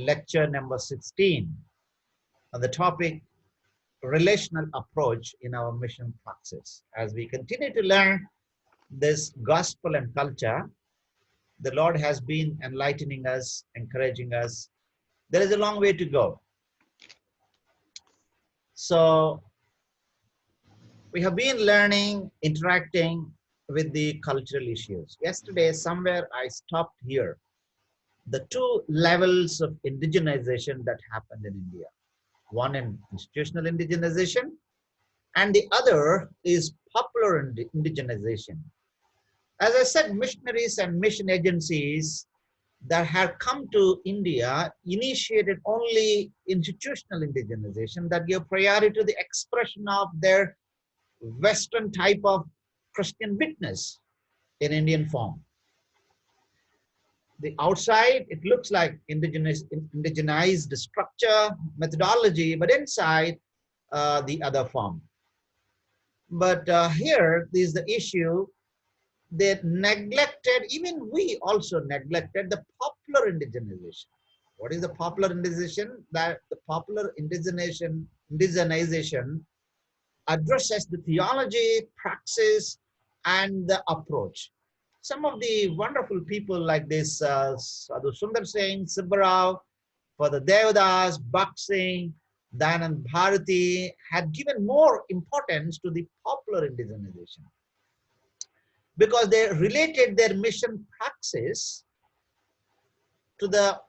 Lecture number 16 on the topic relational approach in our mission praxis. As we continue to learn this gospel and culture, the Lord has been enlightening us, encouraging us. There is a long way to go. So we have been learning, interacting with the cultural issues. Yesterday, somewhere I stopped here. The two levels of indigenization that happened in India. One in institutional indigenization, and the other is popular indigenization. As I said, missionaries and mission agencies that have come to India initiated only institutional indigenization that give priority to the expression of their Western type of Christian witness in Indian form. The outside, it looks like indigenized structure, methodology, but inside, the other form. But here is the issue. They neglected, even we also neglected the popular indigenization. What is the popular indigenization? That the popular indigenization addresses the theology, praxis, and the approach. Some of the wonderful people like this, Sadhu Sundar Singh, Subbarao, Father Devadas, Bhakt Singh, Dayanand Bharati had given more importance to the popular indigenization because they related their mission praxis to the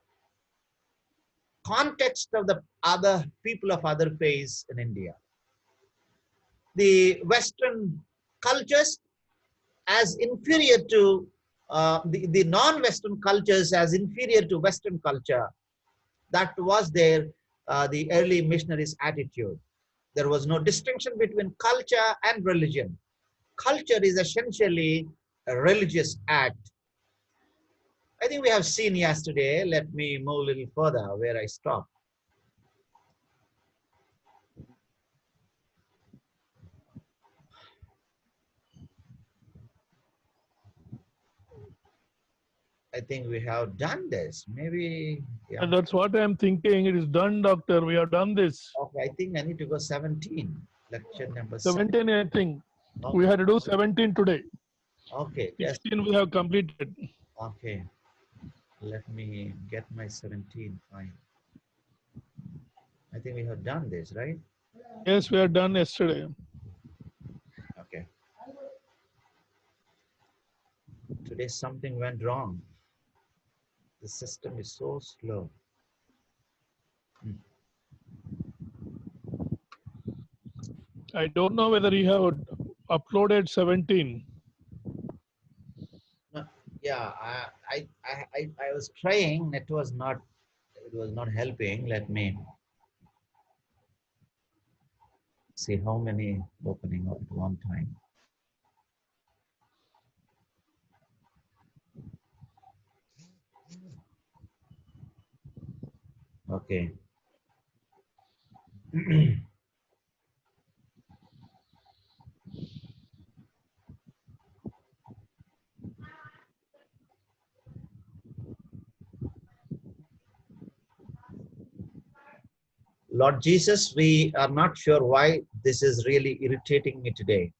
context of the other people of other faiths in India. The Western cultures as inferior to the non-Western cultures as inferior to Western culture. That was their the early missionaries' attitude. There was no distinction between culture and religion. Culture is essentially a religious act. I think we have seen yesterday. Let me move a little further where I stopped. I think we have done this. Maybe. Yeah. And that's what I'm thinking. It is done, doctor. We have done this. Okay, I think I need to go 17. Lecture number 17, I think. Okay. We had to do 17 today. Okay. 16 yes. we have completed. Okay. Let me get my 17. Fine. I think we have done this, right? Yes, we have done yesterday. Okay. Today something went wrong. The system is so slow. I don't know whether you have uploaded 17. No, yeah, I was trying. It was not helping. Let me see how many opening at one time. Okay. Lord Jesus, we are not sure why this is really irritating me today.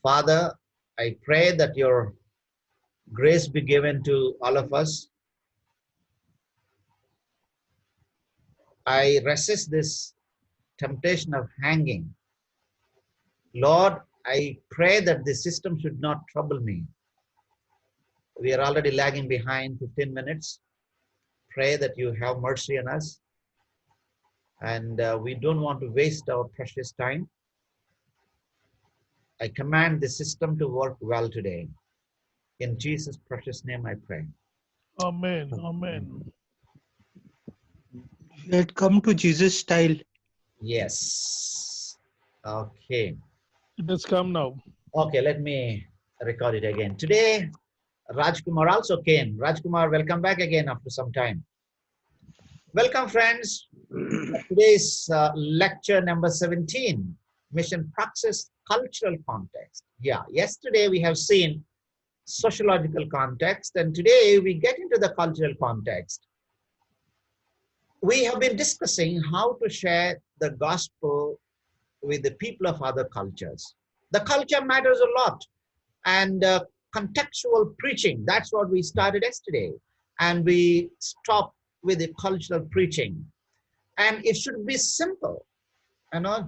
Father, I pray that your grace be given to all of us. I resist this temptation of hanging. Lord, I pray that the system should not trouble me. We are already lagging behind 15 minutes. Pray that you have mercy on us. And we don't want to waste our precious time. I command the system to work well today. In Jesus' precious name I pray. Amen. Amen. You had come to Jesus style. Yes. Okay. It has come now. Okay, let me record it again. Today, Rajkumar also came. Rajkumar, welcome back again after some time. Welcome, friends. Today's lecture number 17, Mission Praxis, Cultural Context. Yeah, yesterday we have seen sociological context, and today we get into the cultural context. we have been discussing how to share the gospel with the people of other cultures. The culture matters a lot, and contextual preaching, that's what we started yesterday. And we stopped with the cultural preaching. And it should be simple. You know,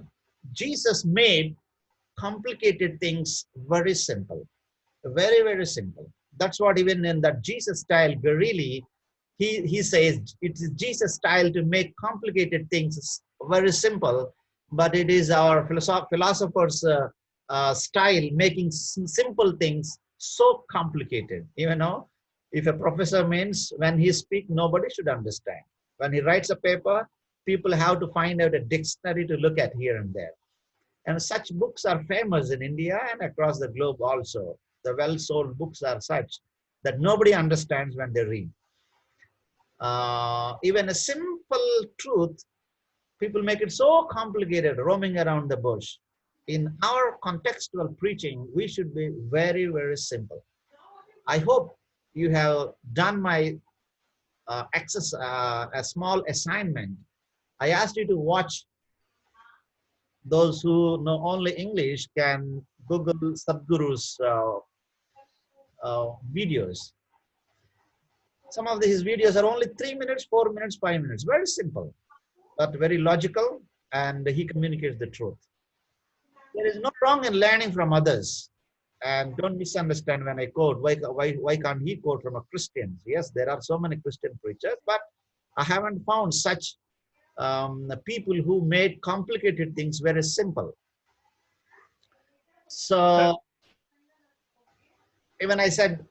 Jesus made complicated things very simple, very, very simple. That's what even in that Jesus style, really, he says it is Jesus style to make complicated things very simple, but it is our philosophers style making simple things so complicated. Even though if a professor means when he speaks, nobody should understand. When he writes a paper, people have to find out a dictionary to look at here and there. And such books are famous in India and across the globe also. The well-sold books are such that nobody understands when they read. Even a simple truth, people make it so complicated, roaming around the bush. In our contextual preaching, we should be very, very simple. I hope you have done my a small assignment. I asked you to watch. Those who know only English can Google Sadhguru's videos. Some of his videos are only 3 minutes, 4 minutes, 5 minutes. Very simple, but very logical, and he communicates the truth. There is no wrong in learning from others. And don't misunderstand when I quote, why can't he quote from a Christian? Yes, there are so many Christian preachers, but I haven't found such people who made complicated things very simple. So even I said,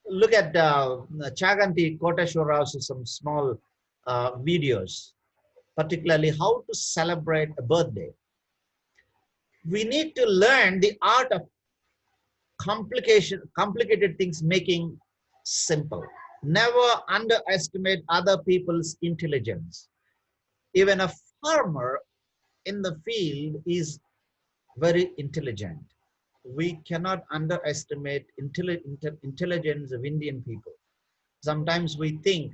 look at Chaganti Koteshwara's some small videos, particularly how to celebrate a birthday. We need to learn the art of complicated things making simple. Never underestimate other people's intelligence. Even a farmer in the field is very intelligent. We cannot underestimate intelligence of Indian people. Sometimes we think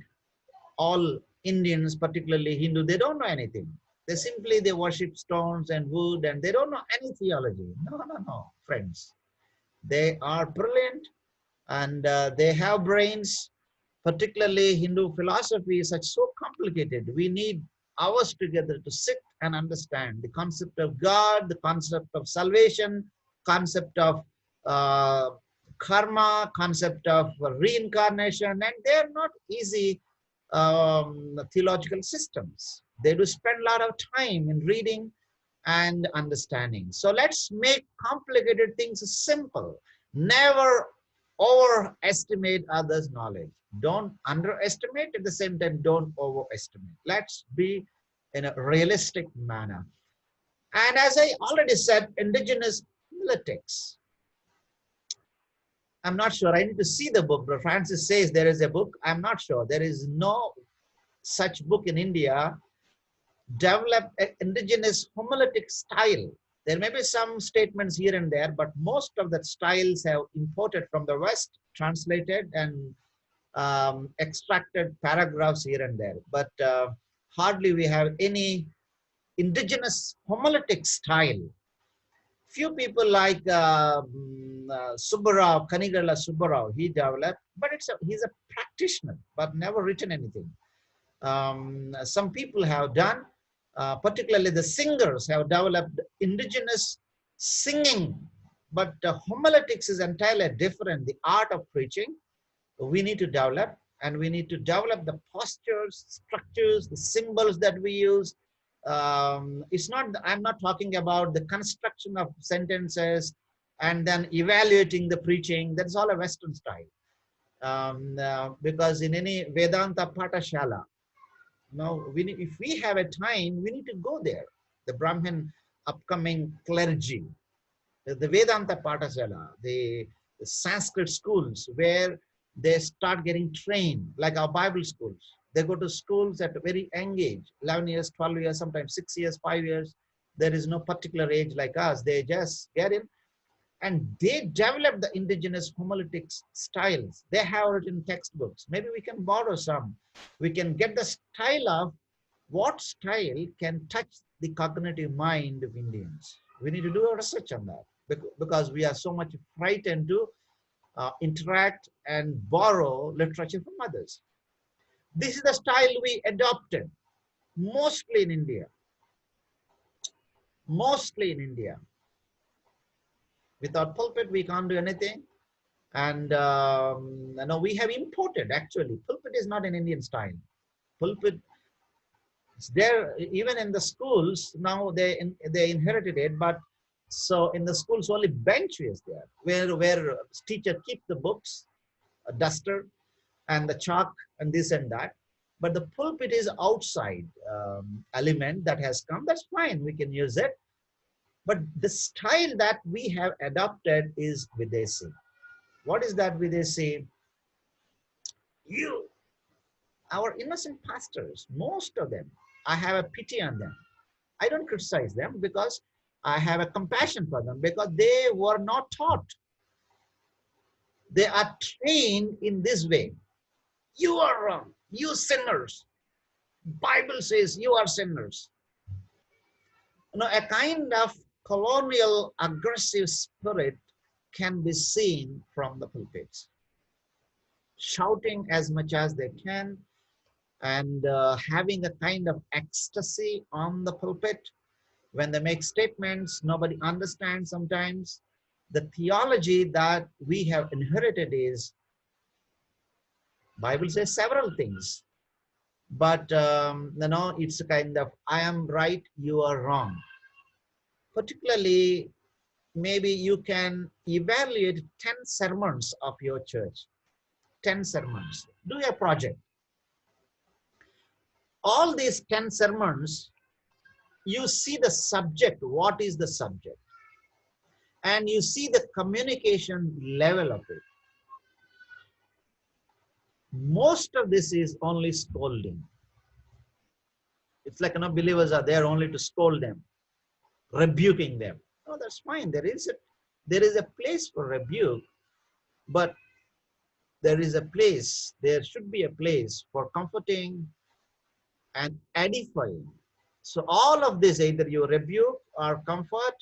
all Indians, particularly Hindu, they don't know anything. They worship stones and wood and they don't know any theology. No, friends. They are brilliant and they have brains. Particularly Hindu philosophy is such so complicated. We need hours together to sit and understand the concept of God, the concept of salvation, concept of karma, concept of reincarnation, and they're not easy theological systems. They do spend a lot of time in reading and understanding. So let's make complicated things simple. Never overestimate others' knowledge. Don't underestimate, at the same time, don't overestimate. Let's be in a realistic manner. And as I already said, indigenous politics. I'm not sure. I need to see the book. But Francis says there is a book. I'm not sure. There is no such book in India. Develop an indigenous homiletic style. There may be some statements here and there, but most of the styles have imported from the West, translated and extracted paragraphs here and there. But hardly we have any indigenous homiletic style. Few people like Subbarao, Kanigala Subbarao, he developed, but he's a practitioner, but never written anything. Some people have done, particularly the singers have developed indigenous singing, but homiletics is entirely different. The art of preaching, we need to develop, and we need to develop the postures, structures, the symbols that we use. It's not, I'm not talking about the construction of sentences and then evaluating the preaching. That's all a Western style. Because in any Vedanta Patashala, if we have a time, we need to go there. The Brahmin upcoming clergy, the Vedanta Patashala, the Sanskrit schools where they start getting trained, like our Bible schools. They go to schools at a very young age, 11 years, 12 years, sometimes 6 years, 5 years. There is no particular age like us. They just get in and they develop the indigenous homiletics styles. They have written textbooks. Maybe we can borrow some. We can get the style of what style can touch the cognitive mind of Indians? We need to do a research on that because we are so much frightened to interact and borrow literature from others. This is the style we adopted mostly in India. Mostly in India. Without pulpit, we can't do anything. And we have imported actually. Pulpit is not an Indian style. Pulpit is there even in the schools. Now they inherited it, but so in the schools only bench is there where teacher keep the books, a duster, and the chalk and this and that. But the pulpit is outside element that has come. That's fine. We can use it. But the style that we have adopted is Videsi. What is that Videsi? Our innocent pastors, most of them, I have a pity on them. I don't criticize them because I have a compassion for them because they were not taught. They are trained in this way. You are wrong. You sinners. Bible says you are sinners. A kind of colonial aggressive spirit can be seen from the pulpits. Shouting as much as they can and having a kind of ecstasy on the pulpit. When they make statements, nobody understands sometimes. The theology that we have inherited is, Bible says several things, but it's a kind of, I am right, you are wrong. Particularly, maybe you can evaluate 10 sermons of your church. 10 sermons. Do a project. All these 10 sermons, you see the subject. What is the subject? And you see the communication level of it. Most of this is only scolding. It's like believers are there only to scold them, rebuking them. Oh, that's fine. There is a place for rebuke, but there should be a place for comforting and edifying. So all of this, either you rebuke or comfort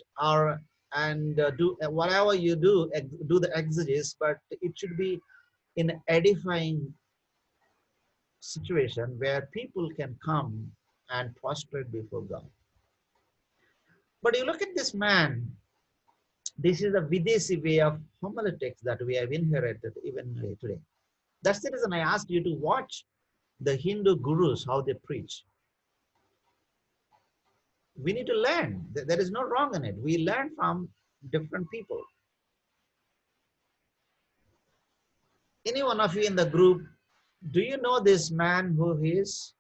and do whatever you do the exegesis, but it should be in an edifying situation where people can come and prostrate before God. But you look at this man, this is a Videsi way of homiletics that we have inherited even today. That's the reason I asked you to watch the Hindu gurus, how they preach. We need to learn. There is no wrong in it. We learn from different people. Any one of you in the group, do you know this man who he is?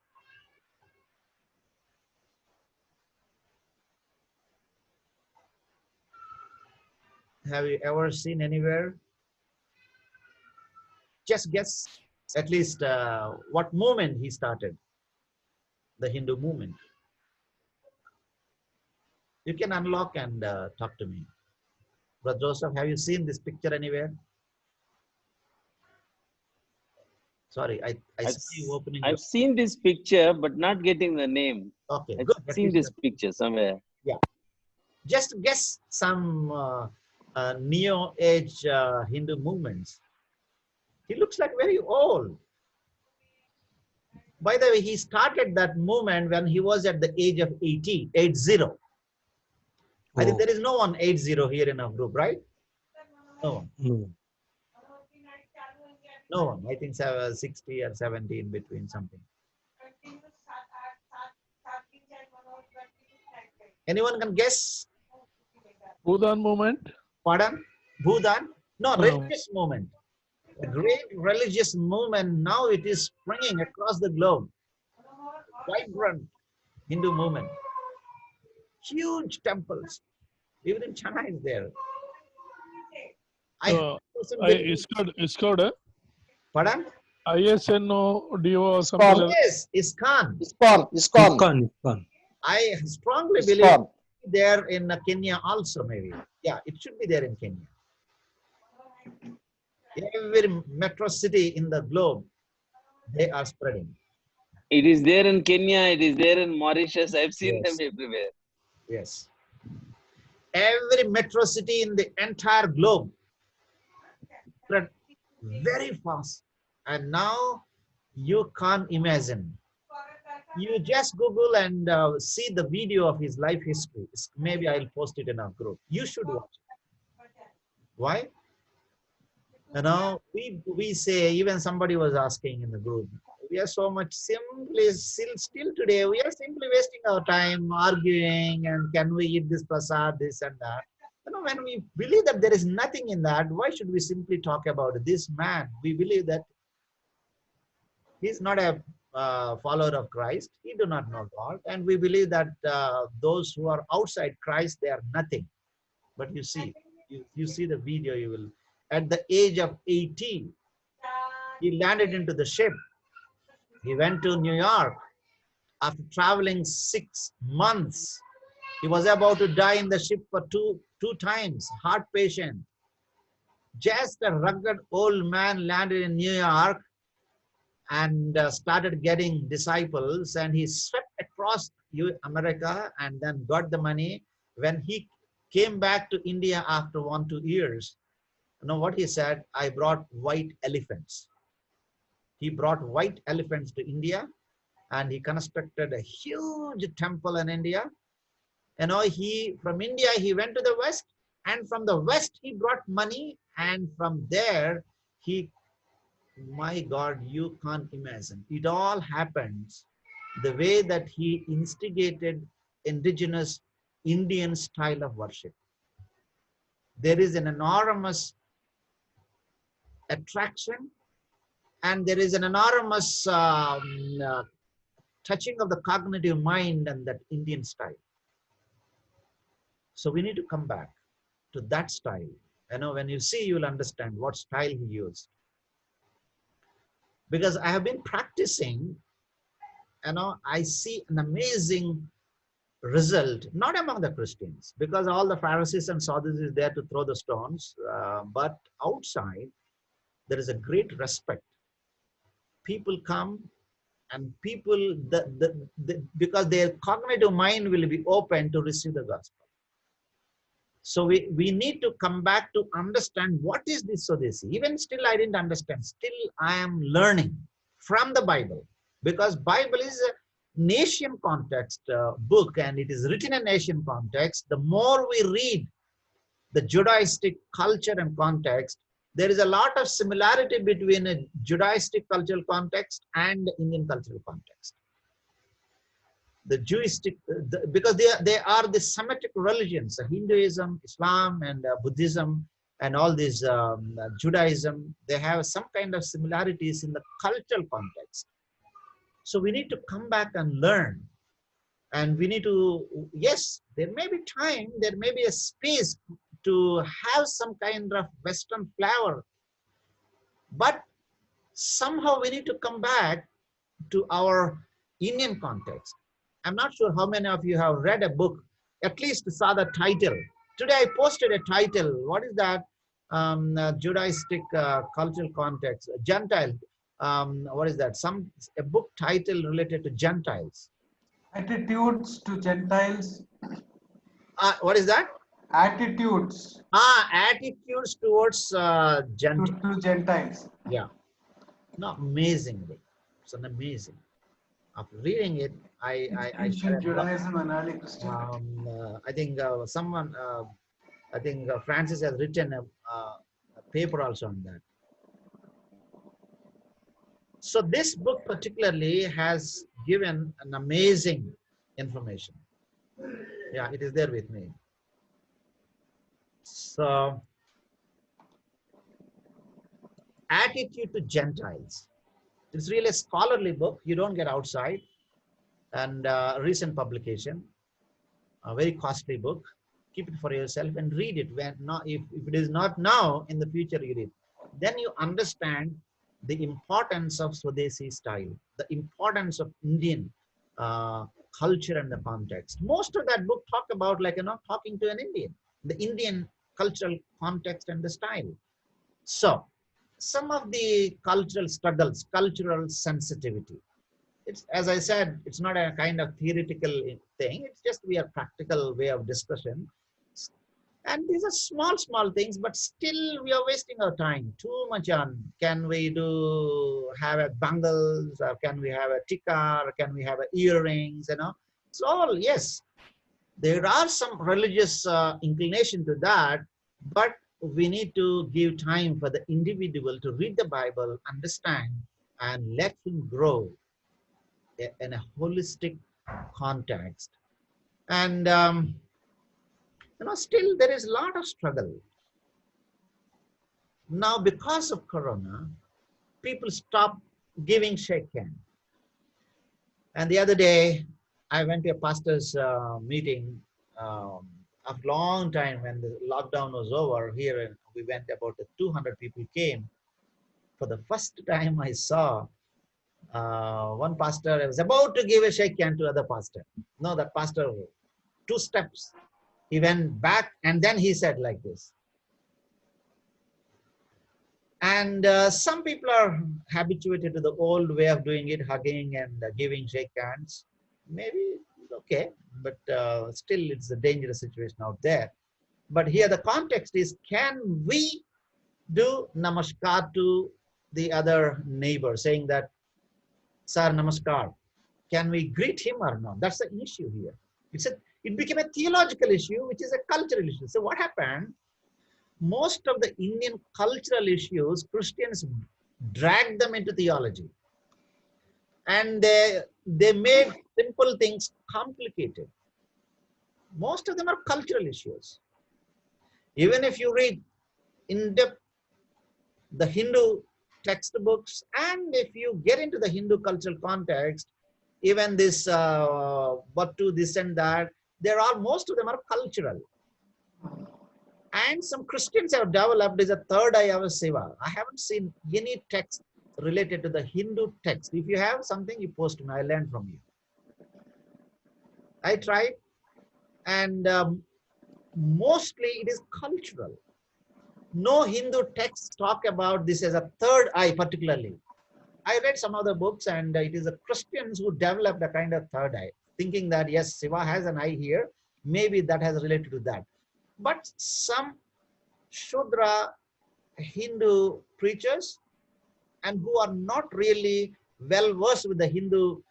Have you ever seen anywhere? Just guess at least what movement he started, the Hindu movement. You can unlock and talk to me. Brother Joseph, have you seen this picture anywhere? Sorry, I see you opening. I've seen this picture, but not getting the name. Okay, I've good. seen this picture somewhere. Yeah. Just guess some neo-age Hindu movements. He looks like very old. By the way, he started that movement when he was at the age of 80. I think there is no one 80 here in our group, right? No one. No. No one. I think 60 or 70 in between something. Anyone can guess? Bhudan movement? Pardon? Bhudan? No, religious movement. A great religious movement. Now it is springing across the globe. Vibrant Hindu movement. Huge temples. Even in China is there. ISKCOD? Pardon? ISNODO or something. Yes, ISKCON. ISKCON. I strongly believe there in Kenya also maybe. Yeah, it should be there in Kenya. Every metro city in the globe, they are spreading. It is there in Kenya. It is there in Mauritius. I've seen them Yes. everywhere. Yes. Every metro city in the entire globe spread very fast. And now you can't imagine. You just Google and see the video of his life history. Maybe I'll post it in our group. You should watch it. Why? You know, we say, even somebody was asking in the group, we are so much simply, still today, we are simply wasting our time arguing and can we eat this prasad, this and that. You know, when we believe that there is nothing in that, why should we simply talk about it? This man? We believe that he's not a follower of Christ. He do not know God. And we believe that those who are outside Christ, they are nothing. But you see, you see the video, you will. At the age of 18, he landed into the ship. He went to New York. After traveling 6 months, he was about to die in the ship for two times, heart patient. Just a rugged old man landed in New York and started getting disciples, and he swept across America and then got the money. When he came back to India after 1-2 years, you know what he said? I brought white elephants. He brought white elephants to India, and he constructed a huge temple in India. You know, from India he went to the West, and from the West he brought money, and from there he, my God, you can't imagine. It all happens the way that he instigated indigenous Indian style of worship. There is an enormous attraction, and there is an enormous touching of the cognitive mind and that Indian style. So we need to come back to that style. You know, when you see, you will understand what style he used. Because I have been practicing, you know, I see an amazing result, not among the Christians, because all the Pharisees and Sadducees is there to throw the stones, but outside, there is a great respect. People come, and people, because their cognitive mind will be open to receive the gospel. So we need to come back to understand what is this Swadesi. Even still, I didn't understand. Still, I am learning from the Bible, because Bible is a nation context book, and it is written in Asian context. The more we read the Judaistic culture and context, there is a lot of similarity between a Judaistic cultural context and the Indian cultural context. The Jewistic, because they are the Semitic religions, Hinduism, Islam, and Buddhism, and all these Judaism, they have some kind of similarities in the cultural context. So we need to come back and learn. And we need to, yes, there may be time, there may be a space to have some kind of Western flavor, but somehow we need to come back to our Indian context. I'm not sure how many of you have read a book, at least saw the title. Today I posted a title. What is that? Judaistic cultural context, Gentile. What is that? A book title related to Gentiles. Attitudes to Gentiles. What is that? Attitudes. Attitudes towards Gentiles. To Gentiles. Yeah. No, amazing book. It's an amazing. After reading it, Ancient Judaism and early Christianity. I think someone, I think Francis has written a paper also on that. So this book particularly has given an amazing information. Yeah, it is there with me. So, attitude to Gentiles. It's really a scholarly book. You don't get outside. And recent publication, a very costly book. Keep it for yourself and read it. When not, if it is not now, in the future you read. Then you understand the importance of Swadesi style, the importance of Indian culture and the context. Most of that book talk about, like, talking to an Indian, the Indian cultural context and the style. So some of the cultural struggles, cultural sensitivity. it's, as I said, it's not a kind of theoretical thing. It's just we are practical way of discussion. And these are small, small things, but still we are wasting our time too much on, can we have a bangles, or can we have a tikka, or can we have a earrings, It's all, yes, there are some religious inclination to that, but we need to give time for the individual to read the Bible, understand, and let him grow in a holistic context. And still there is a lot of struggle. Now, because of Corona, people stop giving shake hand. And the other day, I went to a pastor's meeting a long time when the lockdown was over here, and we went, about 200 people came. For the first time, I saw one pastor was about to give a shake hand to other pastor. No, that pastor, 2 steps, he went back, and then he said like this. And some people are habituated to the old way of doing it, hugging and giving shake hands. Maybe it's okay, but still it's a dangerous situation out there. But here the context is, can we do namaskar to the other neighbor, saying that, sir, namaskar? Can we greet him or not? That's the issue here. It became a theological issue, which is a cultural issue. So what happened? Most of the Indian cultural issues, Christians dragged them into theology. And they made simple things complicated. Most of them are cultural issues. Even if you read in depth the Hindu textbooks, and if you get into the Hindu cultural context, even this Bhattu, this and that, most of them are cultural. And some Christians have developed is a third eye of Shiva. I haven't seen any text related to the Hindu text. If you have something, you post me. I learn from you. I tried, and mostly it is cultural. No Hindu texts talk about this as a third eye particularly. I read some other books, and it is the Christians who developed a kind of third eye, thinking that yes, Shiva has an eye here. Maybe that has related to that. But some Shudra Hindu preachers, and who are not really well versed with the Hindu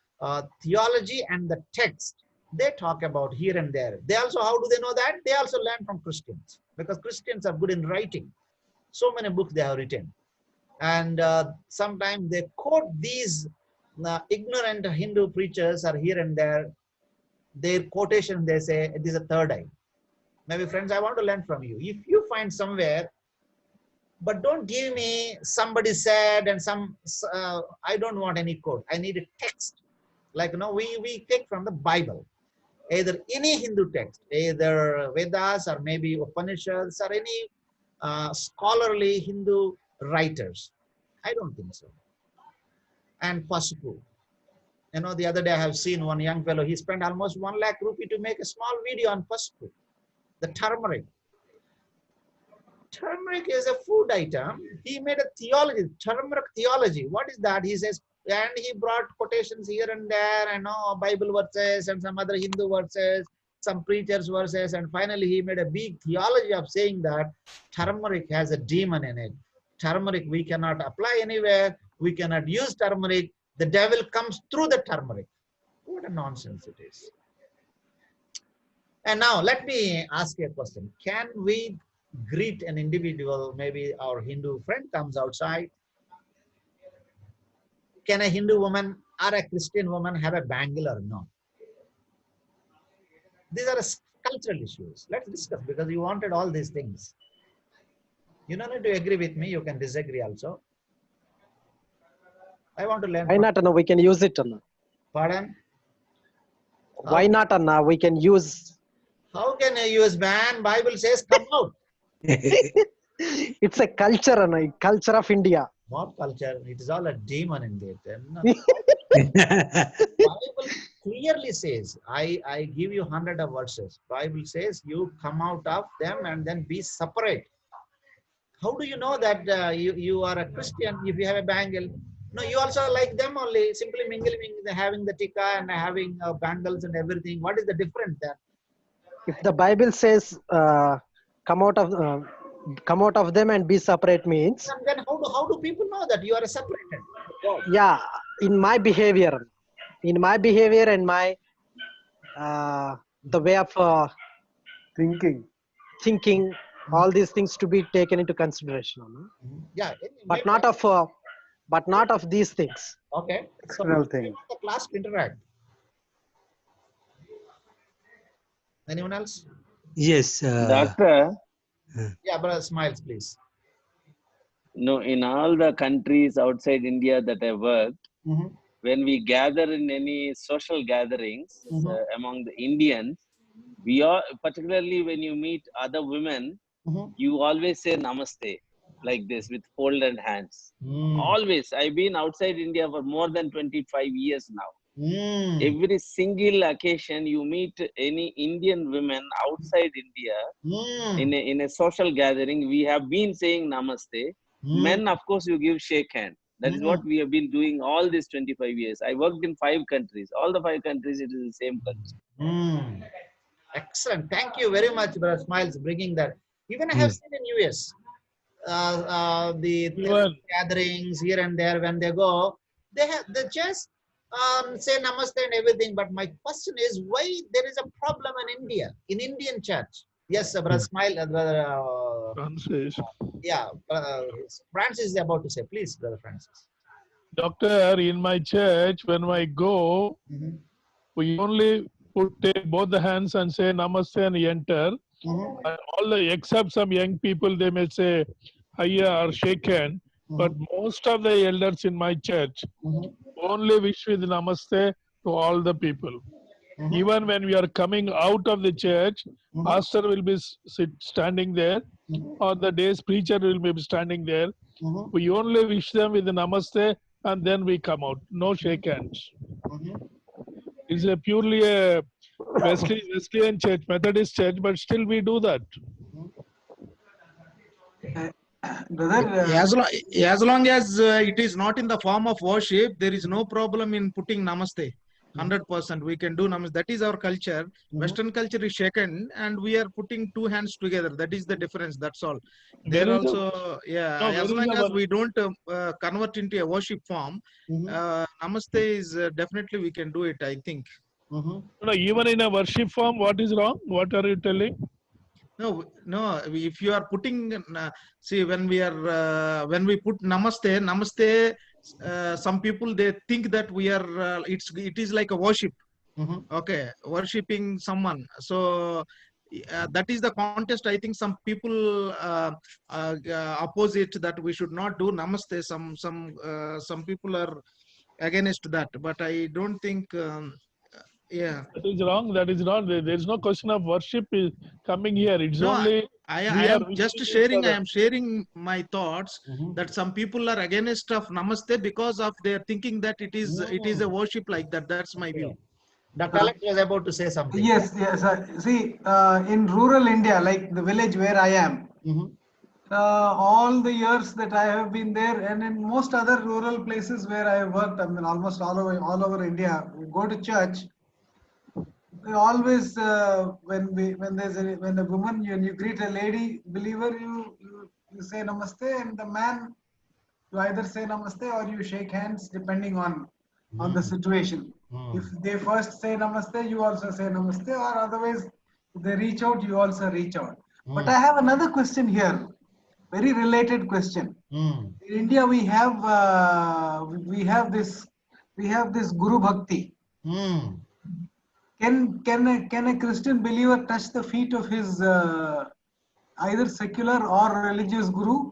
theology and the text, they talk about here and there. They also, how do they know that? They also learn from Christians, because Christians are good in writing. So many books they have written. And sometimes they quote these ignorant Hindu preachers are here and there. Their quotation, they say, it is a third eye. Maybe friends, I want to learn from you. If you find somewhere, but don't give me somebody said and some, I don't want any quote. I need a text. Like, we take from the Bible, either any Hindu text, either Vedas or maybe Upanishads or any scholarly Hindu writers. I don't think so. And Pasupu. The other day I have seen one young fellow, he spent almost 1 lakh rupee to make a small video on Pasupu, the turmeric. Turmeric is a food item. He made a theology, turmeric theology. What is that? He says, and he brought quotations here and there, and Bible verses and some other Hindu verses, some preachers' verses, and finally he made a big theology of saying that turmeric has a demon in it. Turmeric we cannot apply anywhere. We cannot use turmeric. The devil comes through the turmeric. What a nonsense it is. And now let me ask you a question. Can we greet an individual, maybe our Hindu friend comes outside? Can a Hindu woman or a Christian woman have a bangle or not? These are cultural issues. Let's discuss, because you wanted all these things. You don't need to agree with me. You can disagree also. I want to learn. Why not, Anna? We can use it, Anna. Pardon? Why not, Anna? We can use. How can I use, man? Bible says come out. It's a culture, Anna. Culture of India. What culture? It is all a demon in it. Bible clearly says, I give you 100 of verses. Bible says you come out of them and then be separate. How do you know that you are a Christian if you have a bangle? No, you also like them only, simply mingling, having the tikka and having bangles and everything. What is the difference there? If the Bible says, come out of them and be separate means, And then how do people know that you are separated? God. yeah, in my behavior and my the way of thinking, all these things to be taken into consideration, Yeah. but not of these things. Okay. So External thing. the class to interact. Anyone else? Yes. Doctor, Yeah, brother, smiles, please. no, in all the countries outside India that I worked, when we gather in any social gatherings among the Indians, we are, particularly when you meet other women, you always say namaste like this with folded hands. Always. I've been outside India for more than 25 years now. Every single occasion you meet any Indian women outside India in a social gathering, we have been saying namaste. Men, of course, you give shake hand. That is what we have been doing all these 25 years. I worked in 5 countries. All the 5 countries, it is the same culture. Excellent. Thank you very much, brother Smiles, bringing that. Even I have seen in US, the gatherings here and there, when they go, they just say namaste and everything. But my question is, why there is a problem in India, in Indian church? Yes, brother Smile, brother. Francis. Yeah, Francis is about to say. Please, brother Francis. Doctor, in my church, when I go, we only take both the hands and say namaste and enter. And except some young people, they may say hiya or shake hand. But most of the elders in my church only wish with namaste to all the people. Even when we are coming out of the church, pastor will be standing there, or the day's preacher will be standing there. We only wish them with the namaste, and then we come out. No shake hands. It's a purely a Wesleyan church, Methodist church, but still we do that. Brother, As long as it is not in the form of worship, there is no problem in putting namaste. 100% we can do namaste. That is our culture. Western culture is shaken, and we are putting 2 hands together. That is the difference. That's all. There also, as long as we don't convert into a worship form, namaste is definitely we can do it, I think. No, even in a worship form, what is wrong? What are you telling? No. If you are putting, see, when we put namaste, some people they think that we are. It is like a worship. Okay, worshipping someone. So that is the contest. I think some people oppose it, that we should not do namaste. Some people are against that, but I don't think. That is wrong. That is not. There is no question of worship is coming here. It's only. I am just sharing. I am sharing my thoughts that some people are against of namaste because of their thinking that it is a worship like that. That's my view. Dr. Alex was about to say something. yes. See, in rural India, like the village where I am, all the years that I have been there, and in most other rural places where I have worked, I mean, almost all over India, we go to church. We always, when a woman, when you greet a lady believer, you say namaste, and the man, you either say namaste or you shake hands, depending on the situation. If they first say namaste, you also say namaste, or otherwise, if they reach out, you also reach out. But I have another question here, very related question. In India, we have this Guru Bhakti. Can a Christian believer touch the feet of his either secular or religious guru?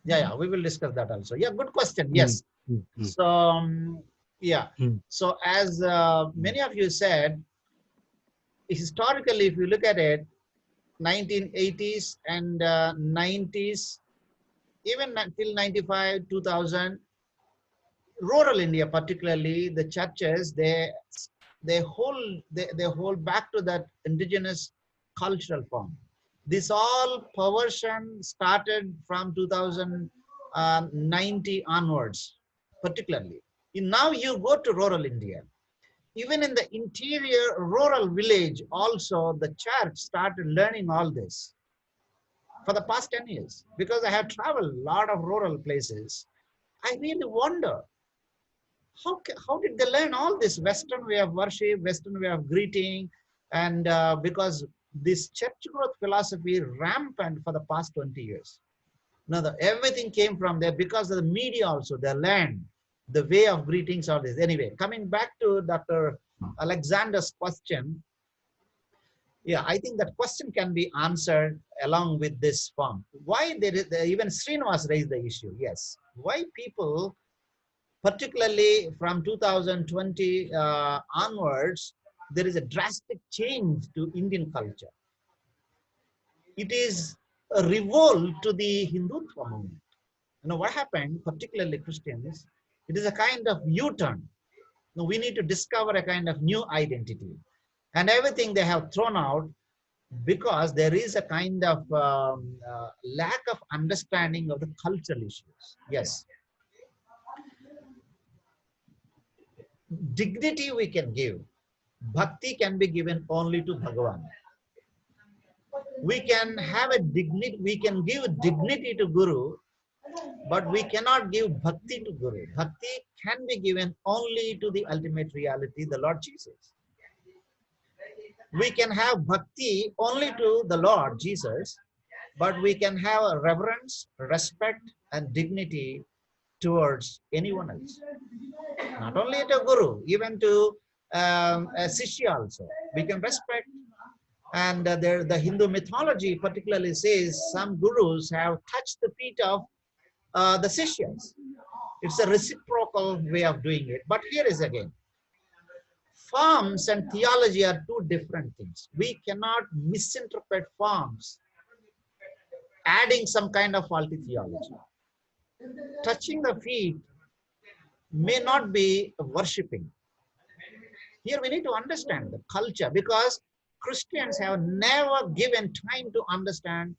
Yeah, we will discuss that also. Yeah, good question. Yes. So so as many of you said, historically, if you look at it, 1980s and 90s, even until 95, 2000, rural India, particularly the churches, they hold back to that indigenous cultural form. This all perversion started from 2000 90 onwards, particularly. Now you go to rural India. Even in the interior rural village, also the church started learning all this for the past 10 years. Because I have traveled a lot of rural places, I really wonder, how did they learn all this Western way of worship, Western way of greeting, and because this church growth philosophy rampant for the past 20 years. Now, everything came from there because of the media also, they learned the way of greetings, all this. Anyway, coming back to Dr. Alexander's question, yeah, I think that question can be answered along with this form. Why even Srinivas raised the issue, yes. Why people, particularly from 2020 onwards, there is a drastic change to Indian culture. It is a revolt to the Hindutva movement. You know what happened, particularly Christians, it is a kind of U-turn. Now we need to discover a kind of new identity. And everything they have thrown out because there is a kind of lack of understanding of the cultural issues. Yes. Dignity we can give. Bhakti can be given only to Bhagavan. We can have a dignity, we can give dignity to Guru, but we cannot give bhakti to Guru. Bhakti can be given only to the ultimate reality, the Lord Jesus. We can have bhakti only to the Lord Jesus, but we can have a reverence, respect, and dignity towards anyone else. Not only to Guru, even to a Sishya also. We can respect. And the Hindu mythology particularly says some gurus have touched the feet of the Sishyas. It's a reciprocal way of doing it. But here is again, forms and theology are two different things. We cannot misinterpret forms, adding some kind of faulty theology. Touching the feet may not be worshipping. Here we need to understand the culture, because Christians have never given time to understand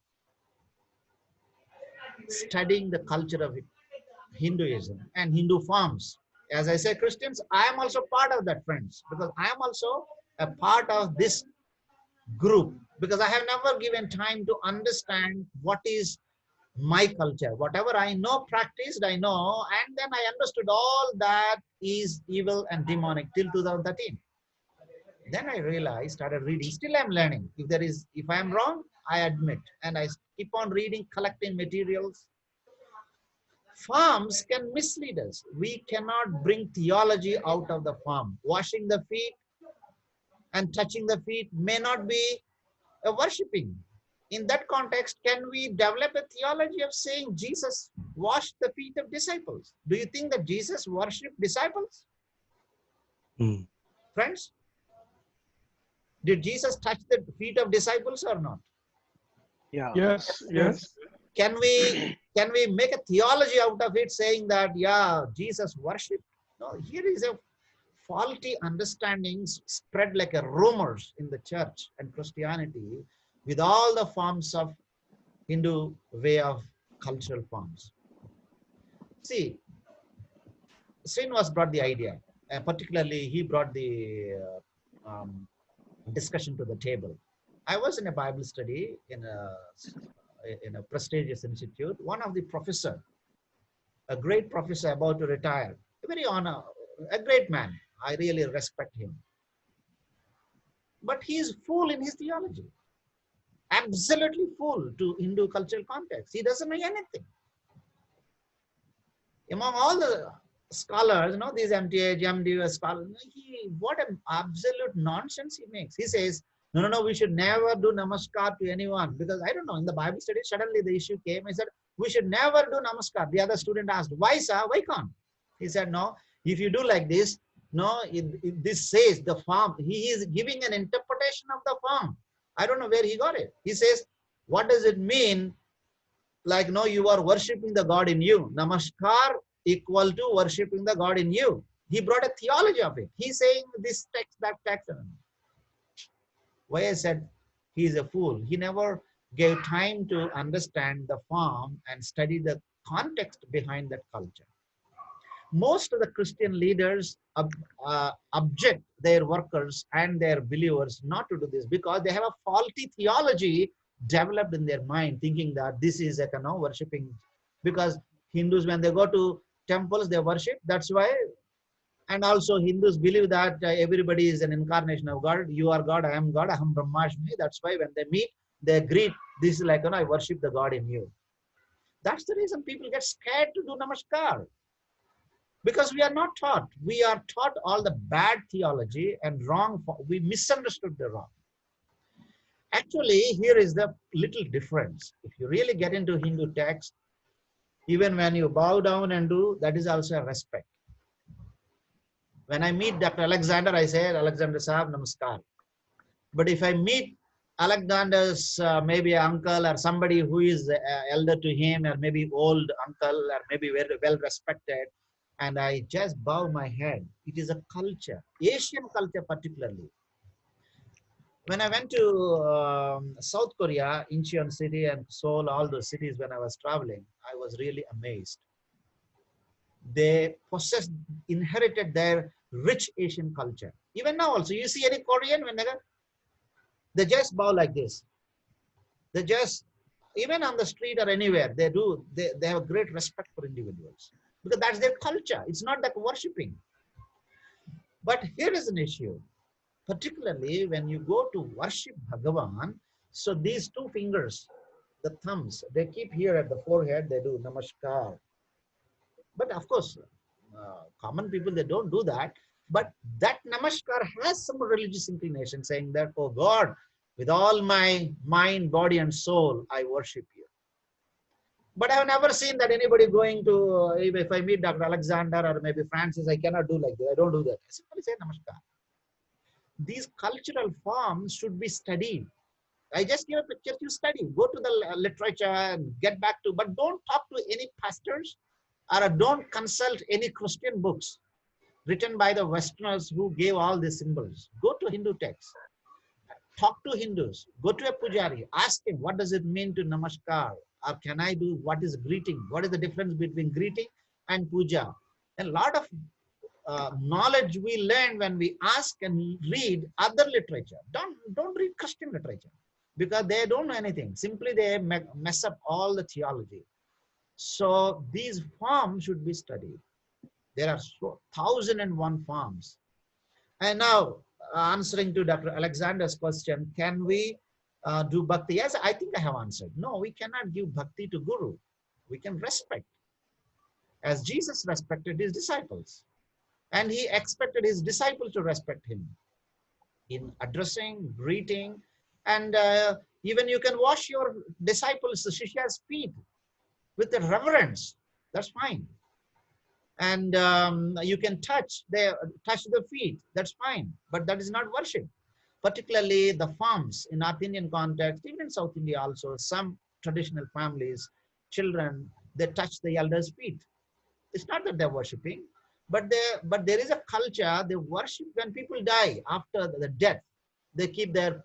studying the culture of Hinduism and Hindu forms. As I say, Christians, I am also part of that, friends, because I am also a part of this group, because I have never given time to understand what is my culture. Whatever I know, practiced, I know, and then I understood all that is evil and demonic till 2013. Then I realized, started reading, still I'm learning. If I am wrong, I admit, and I keep on reading, collecting materials. Forms can mislead us. We cannot bring theology out of the form. Washing the feet and touching the feet may not be a worshipping. In that context, can we develop a theology of saying Jesus washed the feet of disciples? Do you think that Jesus worshipped disciples? Friends? Did Jesus touch the feet of disciples or not? Yeah. Yes, yes. Can we make a theology out of it, saying that, yeah, Jesus worshipped? No, here is a faulty understandings spread like a rumors in the church and Christianity with all the forms of Hindu way of cultural forms. See, Srinivas brought the idea, particularly he brought the discussion to the table. I was in a Bible study in a prestigious institute. One of the professor, a great professor about to retire, a great man. I really respect him. But he is full in his theology. Absolutely full to Hindu cultural context. He doesn't know anything. Among all the scholars, these MTA, MDU scholars, what an absolute nonsense he makes. He says, no, we should never do namaskar to anyone, because I don't know, in the Bible study, suddenly the issue came. He said, we should never do namaskar. The other student asked, why, sir? Why can't? He said, no, if you do like this, this says the form. He is giving an interpretation of the form. I don't know where he got it. He says, what does it mean? Like, no, you are worshipping the God in you. Namaskar equal to worshipping the God in you. He brought a theology of it. He's saying this text, that text. Why I said he is a fool. He never gave time to understand the form and study the context behind that culture. Most of the Christian leaders object their workers and their believers not to do this because they have a faulty theology developed in their mind, thinking that this is like, worshipping. Because Hindus, when they go to temples, they worship. That's why. And also Hindus believe that everybody is an incarnation of God. You are God, I am God, Aham Brahmasmi. That's why when they meet, they greet. This is like, I worship the God in you. That's the reason people get scared to do namaskar. Because we are not taught. We are taught all the bad theology and wrong. We misunderstood the wrong. Actually, here is the little difference. If you really get into Hindu text, even when you bow down and do, that is also a respect. When I meet Dr. Alexander, I say, Alexander Sahab, namaskar. But if I meet Alexander's maybe uncle or somebody who is elder to him, or maybe old uncle, or maybe very well respected, and I just bow my head, it is a culture, Asian culture particularly. When I went to South Korea, Incheon city and Seoul, all those cities when I was traveling, I was really amazed. They inherited their rich Asian culture. Even now also, you see any Korean, when they just bow like this. They just, even on the street or anywhere, they have a great respect for individuals. Because that's their culture. It's not that worshipping. But here is an issue. Particularly when you go to worship Bhagavan, so these two fingers, the thumbs, they keep here at the forehead, they do namaskar. But of course, common people, they don't do that. But that namaskar has some religious inclination, saying that, oh God, with all my mind, body, and soul, I worship you. But I have never seen that anybody going to, if I meet Dr. Alexander or maybe Francis, I cannot do like that. I don't do that. I simply say namaskar. These cultural forms should be studied. I just give a picture, you study. Go to the literature and get back to, but don't talk to any pastors or don't consult any Christian books written by the Westerners who gave all these symbols. Go to Hindu texts. Talk to Hindus. Go to a pujari. Ask him, what does it mean to namaskar? Or can I do, what is greeting? What is the difference between greeting and puja? And a lot of knowledge we learn when we ask and read other literature. Don't read Christian literature because they don't know anything. Simply they mess up all the theology. So these forms should be studied. There are 1,001 forms. And now answering to Dr. Alexander's question, can we do bhakti? Yes, I think I have answered. No, we cannot give bhakti to Guru. We can respect. As Jesus respected his disciples. And he expected his disciples to respect him in addressing, greeting, and even you can wash your disciples, the Shishya's feet with a reverence. That's fine. And you can touch the feet. That's fine. But that is not worship. Particularly the farms in North Indian context, even in South India also, some traditional families, children, they touch the elders' feet. It's not that they're worshipping. But there is a culture, they worship when people die after the death. They keep their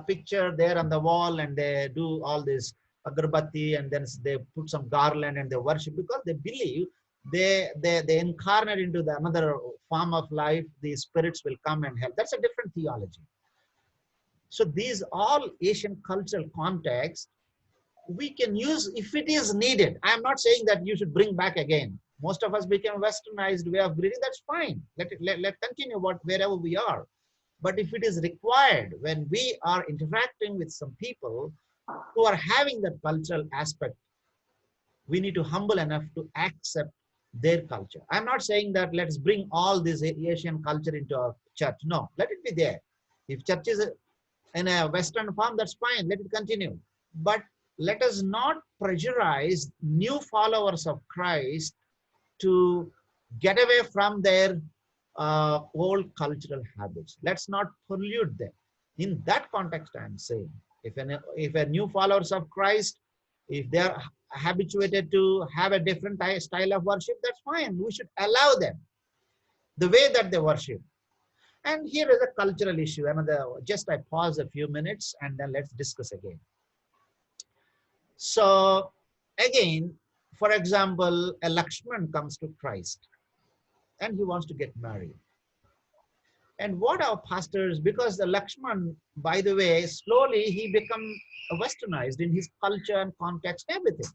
picture there on the wall and they do all this agarbatti and then they put some garland and they worship because they believe they incarnate into the another form of life, the spirits will come and help. That's a different theology. So these all Asian cultural context, we can use if it is needed. I am not saying that you should bring back again. Most of us became westernized way of breathing. That's fine. Let continue wherever we are. But if it is required, when we are interacting with some people who are having that cultural aspect, we need to humble enough to accept their culture. I'm not saying that let's bring all this Asian culture into our church. No, let it be there. If church is in a Western form, that's fine. Let it continue. But let us not pressurize new followers of Christ to get away from their old cultural habits. Let's not pollute them. In that context, I'm saying, if a new followers of Christ, if they are habituated to have a different style of worship, that's fine. We should allow them the way that they worship. And here is a cultural issue. Just I pause a few minutes and then let's discuss again. So again, For example, a Lakshman comes to Christ and he wants to get married. And what our pastors, because the Lakshman, by the way, slowly he become westernized in his culture and context, everything.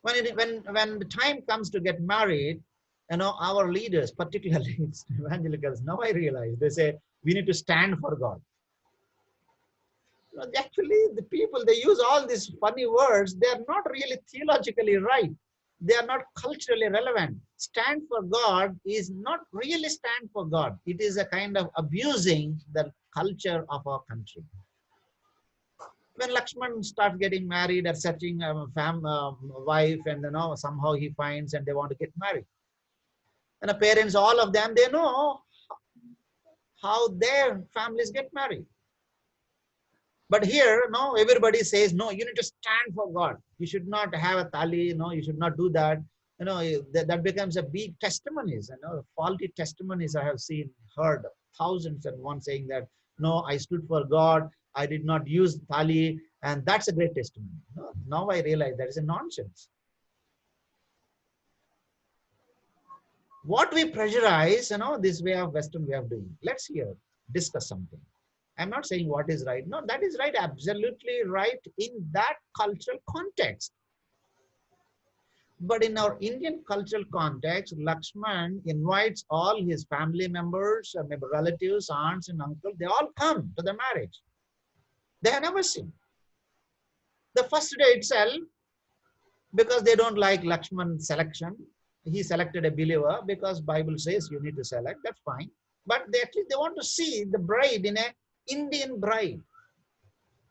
When the time comes to get married, our leaders, particularly evangelicals, now I realize, they say, we need to stand for God. Actually, the people, they use all these funny words. They are not really theologically right. They are not culturally relevant. Stand for God is not really stand for God. It is a kind of abusing the culture of our country. When Lakshman starts getting married or searching a wife, and somehow he finds and they want to get married. And the parents, all of them, they know how their families get married. But here, no, everybody says, no, you need to stand for God. You should not have a tali, no, you should not do that. That becomes a big testimonies, faulty testimonies I have seen, heard thousands and one saying that, no, I stood for God, I did not use tali, and that's a great testimony. Now I realize that is a nonsense. What we pressurize, this way of Western way of doing. Let's here discuss something. I'm not saying what is right. No, that is right, absolutely right in that cultural context. But in our Indian cultural context, Lakshman invites all his family members, maybe relatives, aunts and uncles, they all come to the marriage. They have never seen. The first day itself, because they don't like Lakshman's selection, he selected a believer because Bible says you need to select, that's fine. But they want to see the bride in a Indian bride.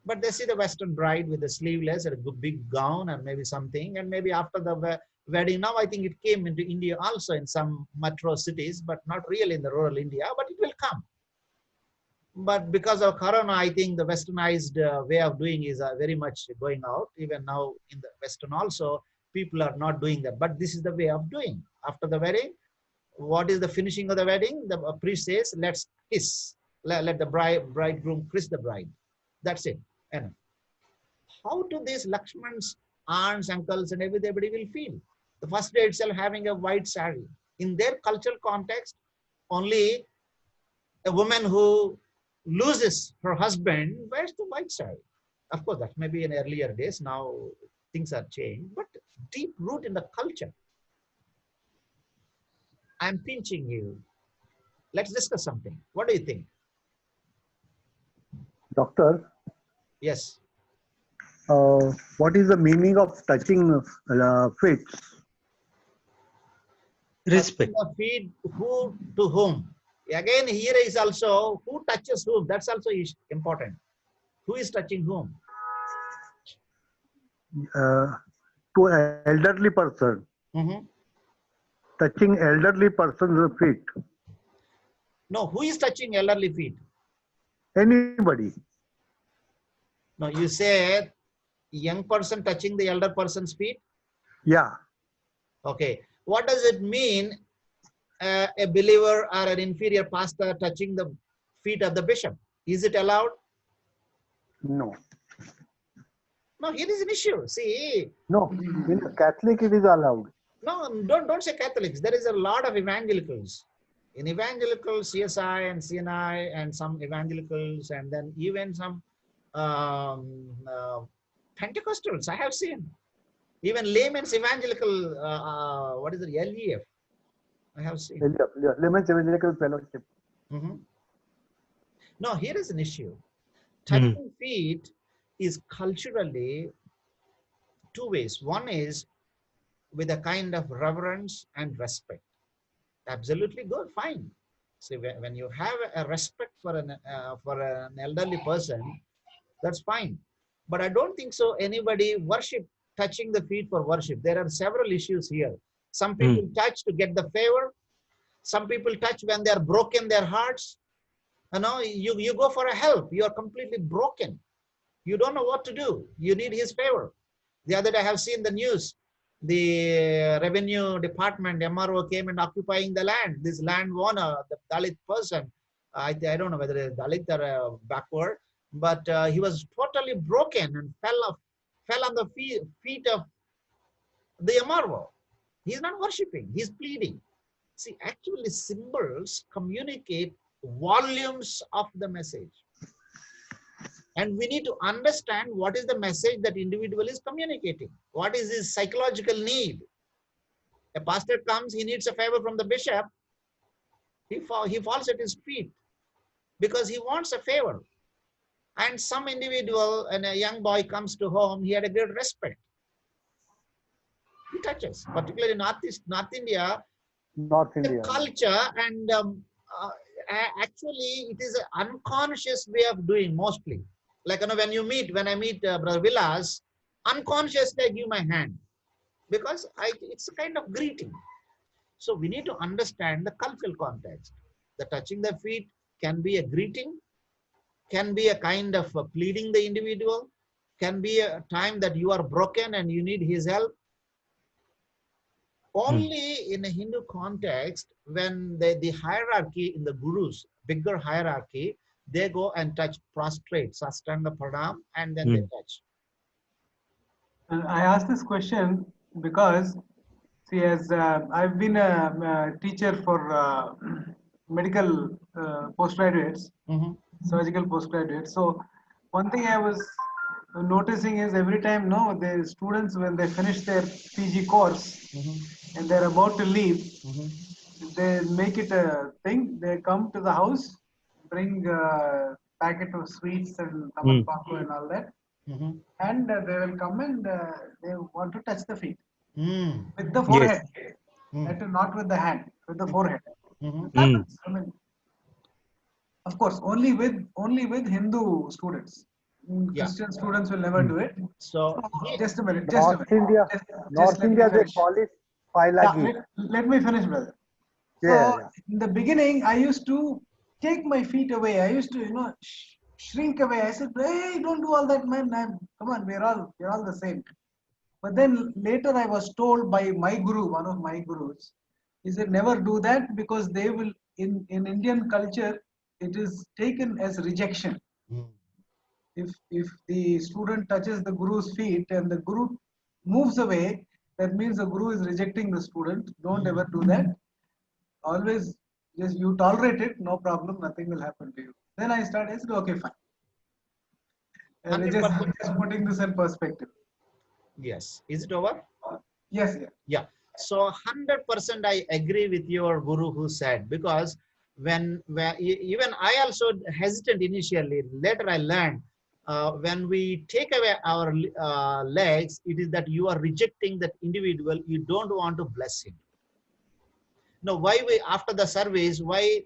But they see the Western bride with the sleeveless and a big gown and maybe something. And maybe after the wedding, now I think it came into India also in some metro cities, but not really in the rural India, but it will come. But because of Corona, I think the westernized way of doing is very much going out. Even now in the Western also, people are not doing that. But this is the way of doing. After the wedding, what is the finishing of the wedding? The priest says, let's kiss. Let the bridegroom kiss the bride. That's it. And how do these Lakshman's aunts, uncles, and everybody will feel? The first day itself having a white sari. In their cultural context, only a woman who loses her husband wears the white sari. Of course, that may be in earlier days. Now things are changed, but deep root in the culture. I'm pinching you. Let's discuss something. What do you think? Doctor, yes. What is the meaning of touching feet? Respect. The feet, who to whom? Again, here is also who touches whom. That's also important. Who is touching whom? To an elderly person. Touching elderly person's feet. No, who is touching elderly feet? Anybody. No, you said young person touching the elder person's feet? Yeah. Okay. What does it mean, a believer or an inferior pastor touching the feet of the bishop? Is it allowed? No. No, here is an issue. See. No, in Catholic it is allowed. No, don't say Catholics. There is a lot of evangelicals. In evangelicals, CSI and CNI and some evangelicals, and then even some Pentecostals I have seen. Even layman's evangelical, what is it, LEF? I have seen. Layman's Evangelical Fellowship. No, here is an issue. Touching feet is culturally two ways. One is with a kind of reverence and respect. Absolutely good, fine. So when you have a respect for an elderly person, that's fine. But I don't think so anybody worship touching the feet for worship. There are several issues here. Some people touch to get the favor. Some people touch when they are broken their hearts. You go for a help. You are completely broken. You don't know what to do. You need his favor. The other day I have seen the news. The revenue department, MRO, came and occupying the land. This landowner, the Dalit person, I don't know whether it's Dalit or backward, but he was totally broken and fell on the feet of the Amarvo. He's not worshipping, he's pleading. See, actually symbols communicate volumes of the message. And we need to understand what is the message that individual is communicating. What is his psychological need? A pastor comes, he needs a favor from the bishop. He falls at his feet because he wants a favor. And some individual and a young boy comes to home, he had a great respect. He touches, particularly in North India, the culture, and actually it is an unconscious way of doing mostly. Like, when I meet Brother Vilas, unconsciously I give my hand because it's a kind of greeting. So we need to understand the cultural context. The touching the feet can be a greeting, can be a kind of pleading the individual, can be a time that you are broken and you need his help. Only in a Hindu context, when the hierarchy in the gurus, bigger hierarchy, they go and touch, prostrate, sastanga pranam, and then they touch. I asked this question because, see, as I've been a teacher for medical postgraduates, surgical postgraduates. So one thing I was noticing is every time, the students, when they finish their PG course and they're about to leave, they make it a thing. They come to the house, bring a packet of sweets and tamal and all that. And they will come and they want to touch the feet with the forehead, not with the hand, with the forehead. I mean, of course, only with Hindu students. Christian students will never do it. So just a minute. North India, they call it Pailagi. Let me finish, brother. So in the beginning, I used to take my feet away. I used to, shrink away. I said, "Hey, don't do all that, man. Come on, we're all the same." But then later, I was told by my guru, one of my gurus, he said, "Never do that because they will in Indian culture, it is taken as rejection. If the student touches the guru's feet and the guru moves away, that means the guru is rejecting the student. Don't ever do that. Always just you tolerate it, no problem, nothing will happen to you." Then I started, I said, okay, fine. And just putting this in perspective. Yes. Is it over? Yes. Yeah. So 100% I agree with your guru who said, because when even I also hesitant initially, later I learned when we take away our legs, it is that you are rejecting that individual. You don't want to bless him. Now, why after the service, why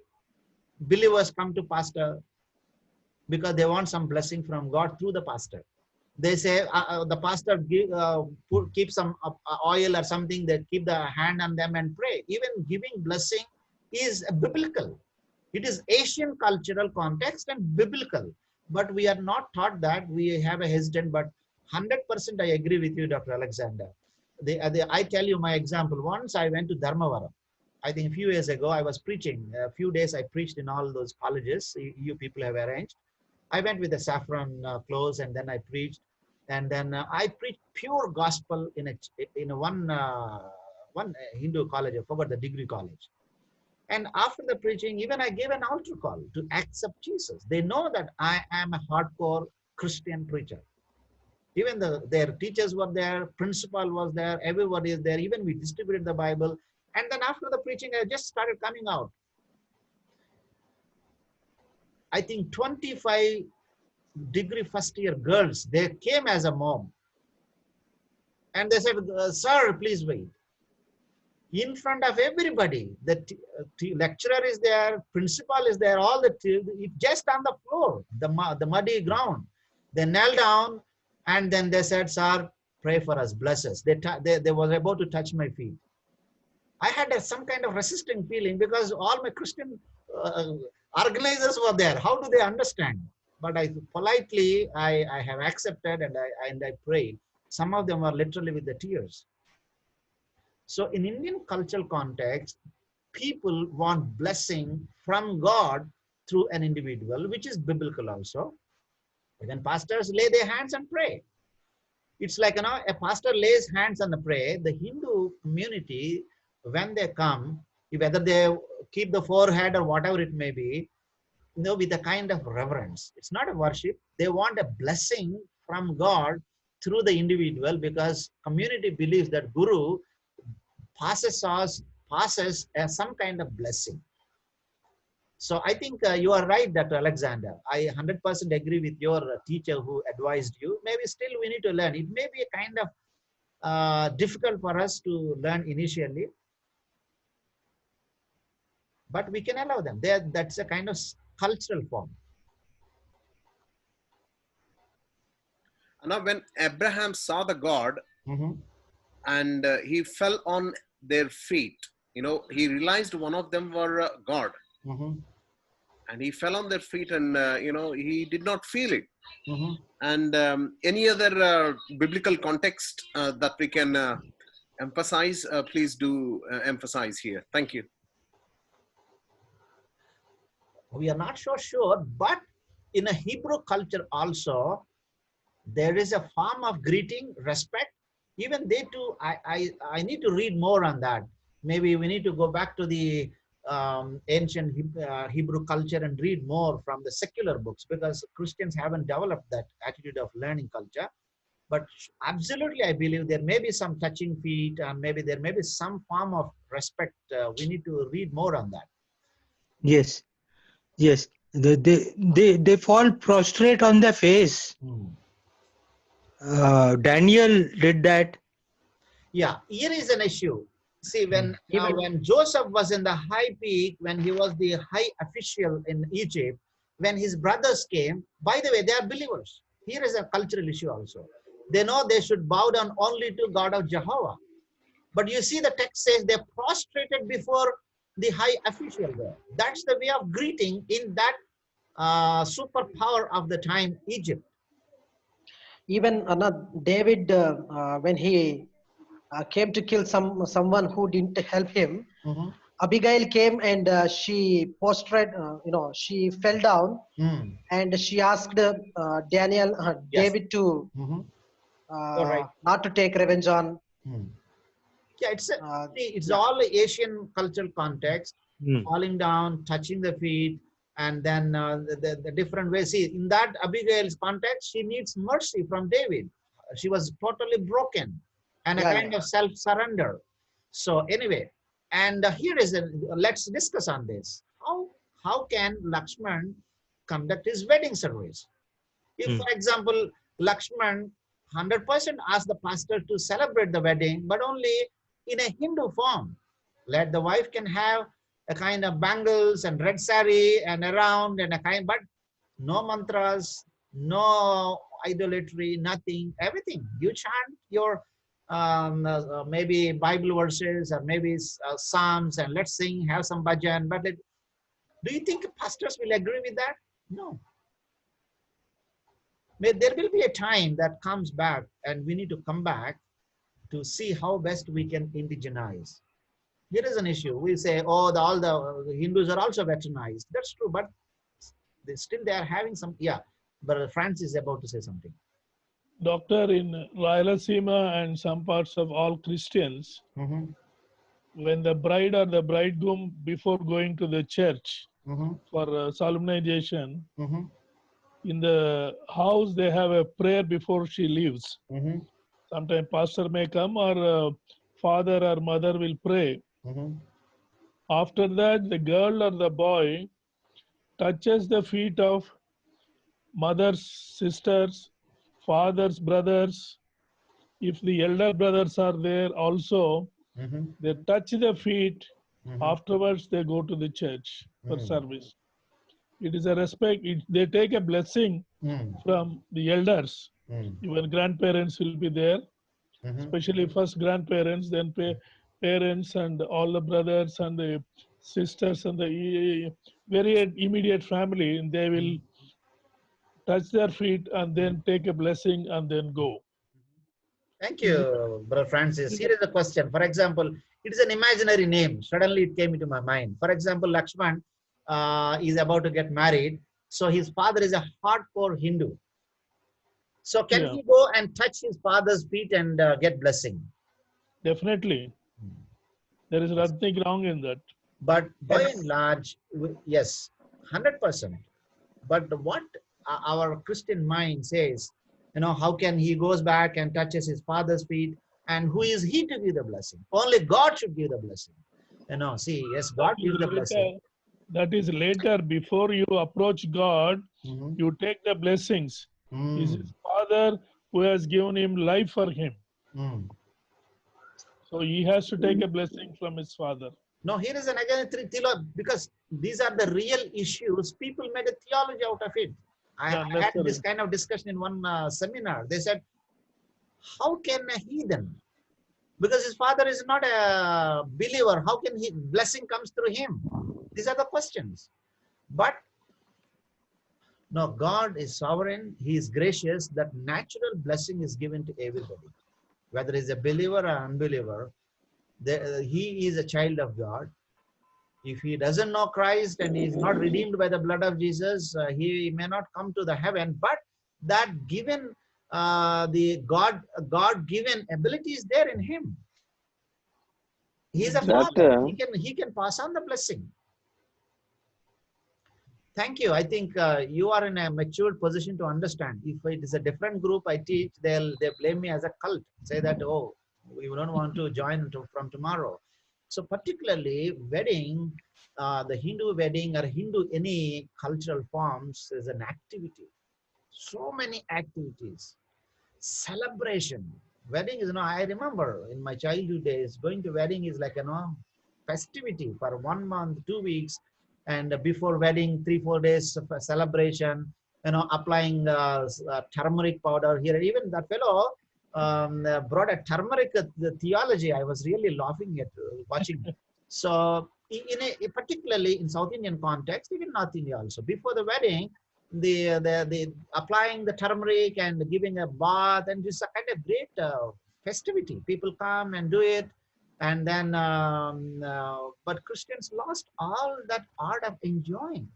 believers come to pastor? Because they want some blessing from God through the pastor. They say the pastor keep some oil or something, that keep the hand on them and pray. Even giving blessing is biblical. It is Asian cultural context and biblical. But we are not taught that. We have a hesitant, but 100% I agree with you, Dr. Alexander. I tell you my example. Once I went to Dharmavaram. I think a few years ago, I was preaching. A few days I preached in all those colleges you people have arranged. I went with the saffron clothes, and then I preached. And then I preached pure gospel in one Hindu college. I forgot the degree college. And after the preaching, even I gave an altar call to accept Jesus. They know that I am a hardcore Christian preacher. Even their teachers were there, principal was there, everybody is there. Even we distributed the Bible. And then after the preaching, I just started coming out. I think 25 degree first year girls, they came as a mom. And they said, "Sir, please wait." In front of everybody, the lecturer is there, principal is there, all just on the floor, the muddy ground. They knelt down and then they said, "Sir, pray for us, bless us." They were about to touch my feet. I had some kind of resisting feeling because all my Christian organizers were there. How do they understand? But I politely, I have accepted and I prayed. Some of them were literally with the tears. So in Indian cultural context, people want blessing from God through an individual, which is biblical also. Even pastors lay their hands and pray. It's like, a pastor lays hands on the pray. The Hindu community, when they come, whether they keep the forehead or whatever it may be, with a kind of reverence. It's not a worship. They want a blessing from God through the individual, because community believes that Guru passes some kind of blessing. So I think you are right, Dr. Alexander. I 100% agree with your teacher who advised you. Maybe still we need to learn. It may be a kind of difficult for us to learn initially, but we can allow them. That's a kind of cultural form. Now, when Abraham saw the God, and he fell on their feet, he realized one of them were God. And he fell on their feet, and he did not feel it. And any other biblical context that we can emphasize, please do emphasize here. Thank you. We are not so sure, but in a Hebrew culture also, there is a form of greeting, respect. Even they too, I need to read more on that. Maybe we need to go back to the ancient Hebrew culture and read more from the secular books, because Christians haven't developed that attitude of learning culture. But absolutely, I believe there may be some touching feet, and maybe there may be some form of respect. We need to read more on that. Yes, yes. They fall prostrate on their face. Daniel did that. Yeah, here is an issue. See, when Joseph was in the high peak, when he was the high official in Egypt, when his brothers came, by the way, they are believers. Here is a cultural issue also. They know they should bow down only to God of Jehovah. But you see, the text says they prostrated before the high official there. That's the way of greeting in that superpower of the time, Egypt. Even David, when he came to kill someone who didn't help him, Abigail came and she prostrate, she fell down, and she asked David to not to take revenge on. Yeah, it's all Asian cultural context, falling down, touching the feet, and then the different ways. See, in that Abigail's context, she needs mercy from David. She was totally broken, and a kind of self-surrender. So anyway, and here is let's discuss on this. How can Lakshman conduct his wedding service? If, for example, Lakshman 100% asked the pastor to celebrate the wedding, but only in a Hindu form. Let the wife can have a kind of bangles and red sari and around and a kind, but no mantras, no idolatry, nothing, everything. You chant your maybe Bible verses or maybe Psalms, and let's sing, have some bhajan. But do you think pastors will agree with that? No. There will be a time that comes back, and we need to come back to see how best we can indigenize. Here is an issue. We say, oh, all the Hindus are also westernized. That's true, but they are having some, but Francis is about to say something. Doctor, in Rayalaseema and some parts of all Christians, when the bride or the bridegroom, before going to the church for solemnization, in the house they have a prayer before she leaves. Sometimes pastor may come, or father or mother will pray. After that, the girl or the boy touches the feet of mother's sisters, father's brothers. If the elder brothers are there also, they touch the feet. Afterwards, they go to the church for service. It is a respect. They take a blessing from the elders. Even grandparents will be there, especially first grandparents, then parents and all the brothers and the sisters and the very immediate family, and they will touch their feet and then take a blessing and then go. Thank you, Brother Francis. Here is a question. For example, it is an imaginary name. Suddenly it came into my mind. For example, Lakshman is about to get married. So his father is a hardcore Hindu. So can Yeah. he go and touch his father's feet and get blessing? Definitely. There is nothing wrong in that. But by and large, yes, 100%. But what our Christian mind says, how can he goes back and touches his father's feet, and who is he to give the blessing? Only God should give the blessing. See, yes, That God is gives the later. blessing. That is later. Before you approach God, Mhm. you take the blessings. Is Mm. his father who has given him life for him. Mm. So he has to take a blessing from his father. No, here is an again because these are the real issues. People made a theology out of it. I had this kind of discussion in one seminar. They said, how can a heathen, because his father is not a believer, how can he blessing comes through him? These are the questions. But no, God is sovereign. He is gracious. That natural blessing is given to everybody, whether he's a believer or unbeliever. He is a child of God. If he doesn't know Christ and he is not redeemed by the blood of Jesus, he may not come to the heaven. But that given the God given ability is there in him. He is a father. He can pass on the blessing. Thank you. I think you are in a matured position to understand. If it is a different group I teach, they blame me as a cult. Say that, oh, we don't want to join from tomorrow. So particularly wedding, the Hindu wedding or Hindu any cultural forms is an activity. So many activities. Celebration. Wedding is, I remember in my childhood days, going to wedding is like, festivity for 1 month, 2 weeks. And before wedding, 3-4 days of a celebration, applying turmeric powder here. Even that fellow brought a turmeric the theology. I was really laughing at watching. So particularly in South Indian context, even North India also, before the wedding, the applying the turmeric and giving a bath, and this is a kind of great festivity. People come and do it. And then, but Christians lost all that art of enjoying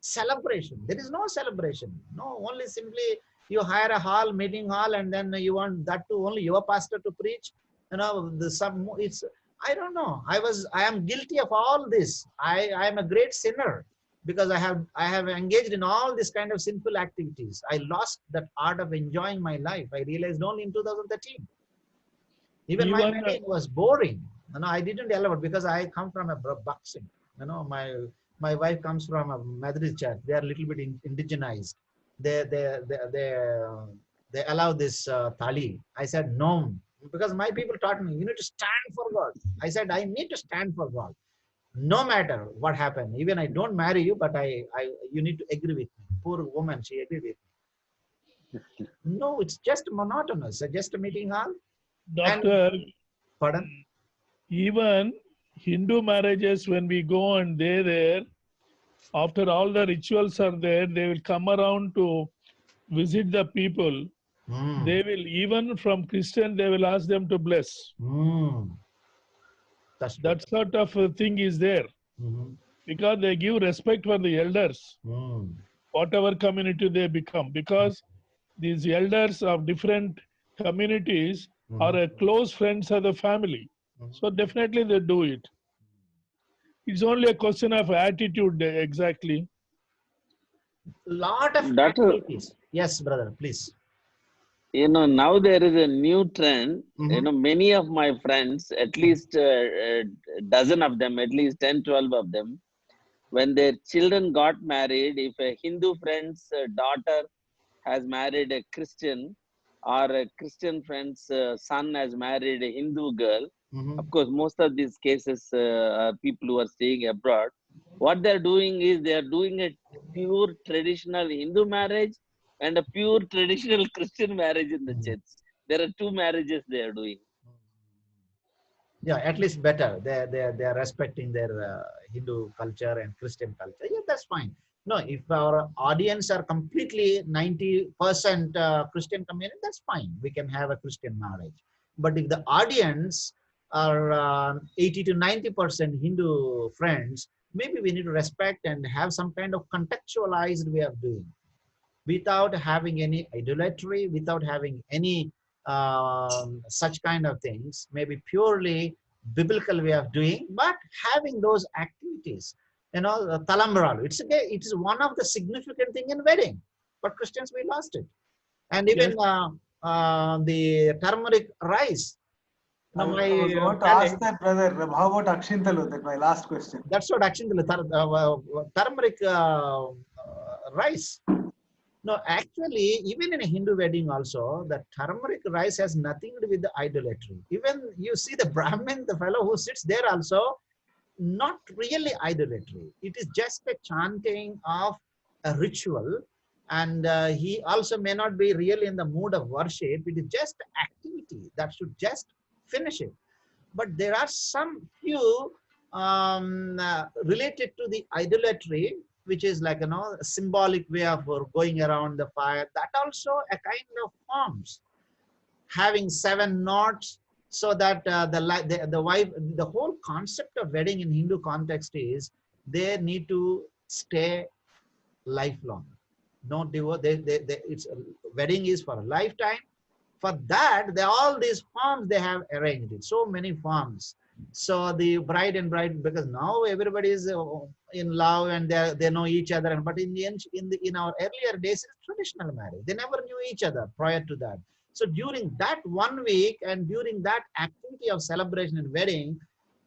celebration. There is no celebration. No, only simply you hire a hall, meeting hall, and then you want that to only your pastor to preach. It's, I don't know. I am guilty of all this. I am a great sinner because I have engaged in all this kind of sinful activities. I lost that art of enjoying my life. I realized only in 2013. Even my wedding was boring. I didn't allow it because I come from a boxing. My wife comes from a Methodist church. They are a little bit indigenized. They allow this thali. I said no, because my people taught me you need to stand for God. I said I need to stand for God, no matter what happened. Even I don't marry you, but you need to agree with me. Poor woman, she agreed with me. No, it's just monotonous. Just a meeting hall. Doctor, pardon? Even Hindu marriages, when we go and they're there, after all the rituals are there, they will come around to visit the people. They will, even from Christian, they will ask them to bless. That sort of thing is there. Because they give respect for the elders, whatever community they become. Because these elders of different communities are a close friends of the family. So definitely they do it. It's only a question of attitude, exactly. Lot of activities. Yes, brother, please. Now there is a new trend. Many of my friends, at least a dozen of them, at least 10, 12 of them, when their children got married, if a Hindu friend's daughter has married a Christian, or a Christian friend's son has married a Hindu girl, of course, most of these cases are people who are staying abroad. What they're doing is they're doing a pure traditional Hindu marriage and a pure traditional Christian marriage in the church. There are two marriages they are doing. Yeah, at least better. They are respecting their Hindu culture and Christian culture. Yeah, that's fine. No, if our audience are completely 90% Christian community, that's fine. We can have a Christian marriage. But if the audience are 80 to 90% Hindu friends, maybe we need to respect and have some kind of contextualized way of doing. without having any idolatry, without having any such kind of things, maybe purely biblical way of doing, but having those activities. You know, talambralu, it is one of the significant thing in wedding, but Christians, we lost it. And even the turmeric rice. I was going to ask that, brother. How about Akshintalu? That's my last question. That's what Akshintalu, turmeric rice. No, actually, even in a Hindu wedding also, the turmeric rice has nothing to do with the idolatry. Even you see the Brahmin, the fellow who sits there also, not really idolatry. It is just a chanting of a ritual, and he also may not be really in the mood of worship. It is just activity that should just finish it. But there are some few related to the idolatry, which is like, you know, a symbolic way of going around the fire. That also a kind of forms. Having 7 knots, so that the wife, the whole concept of wedding in Hindu context is they need to stay lifelong. No divorce. It's wedding is for a lifetime. For that, all these forms they have arranged it. So many forms. So the bride and bride, because now everybody is in love and they know each other. But in our earlier days, it's traditional marriage. They never knew each other prior to that. So during that 1 week and during that activity of celebration and wedding,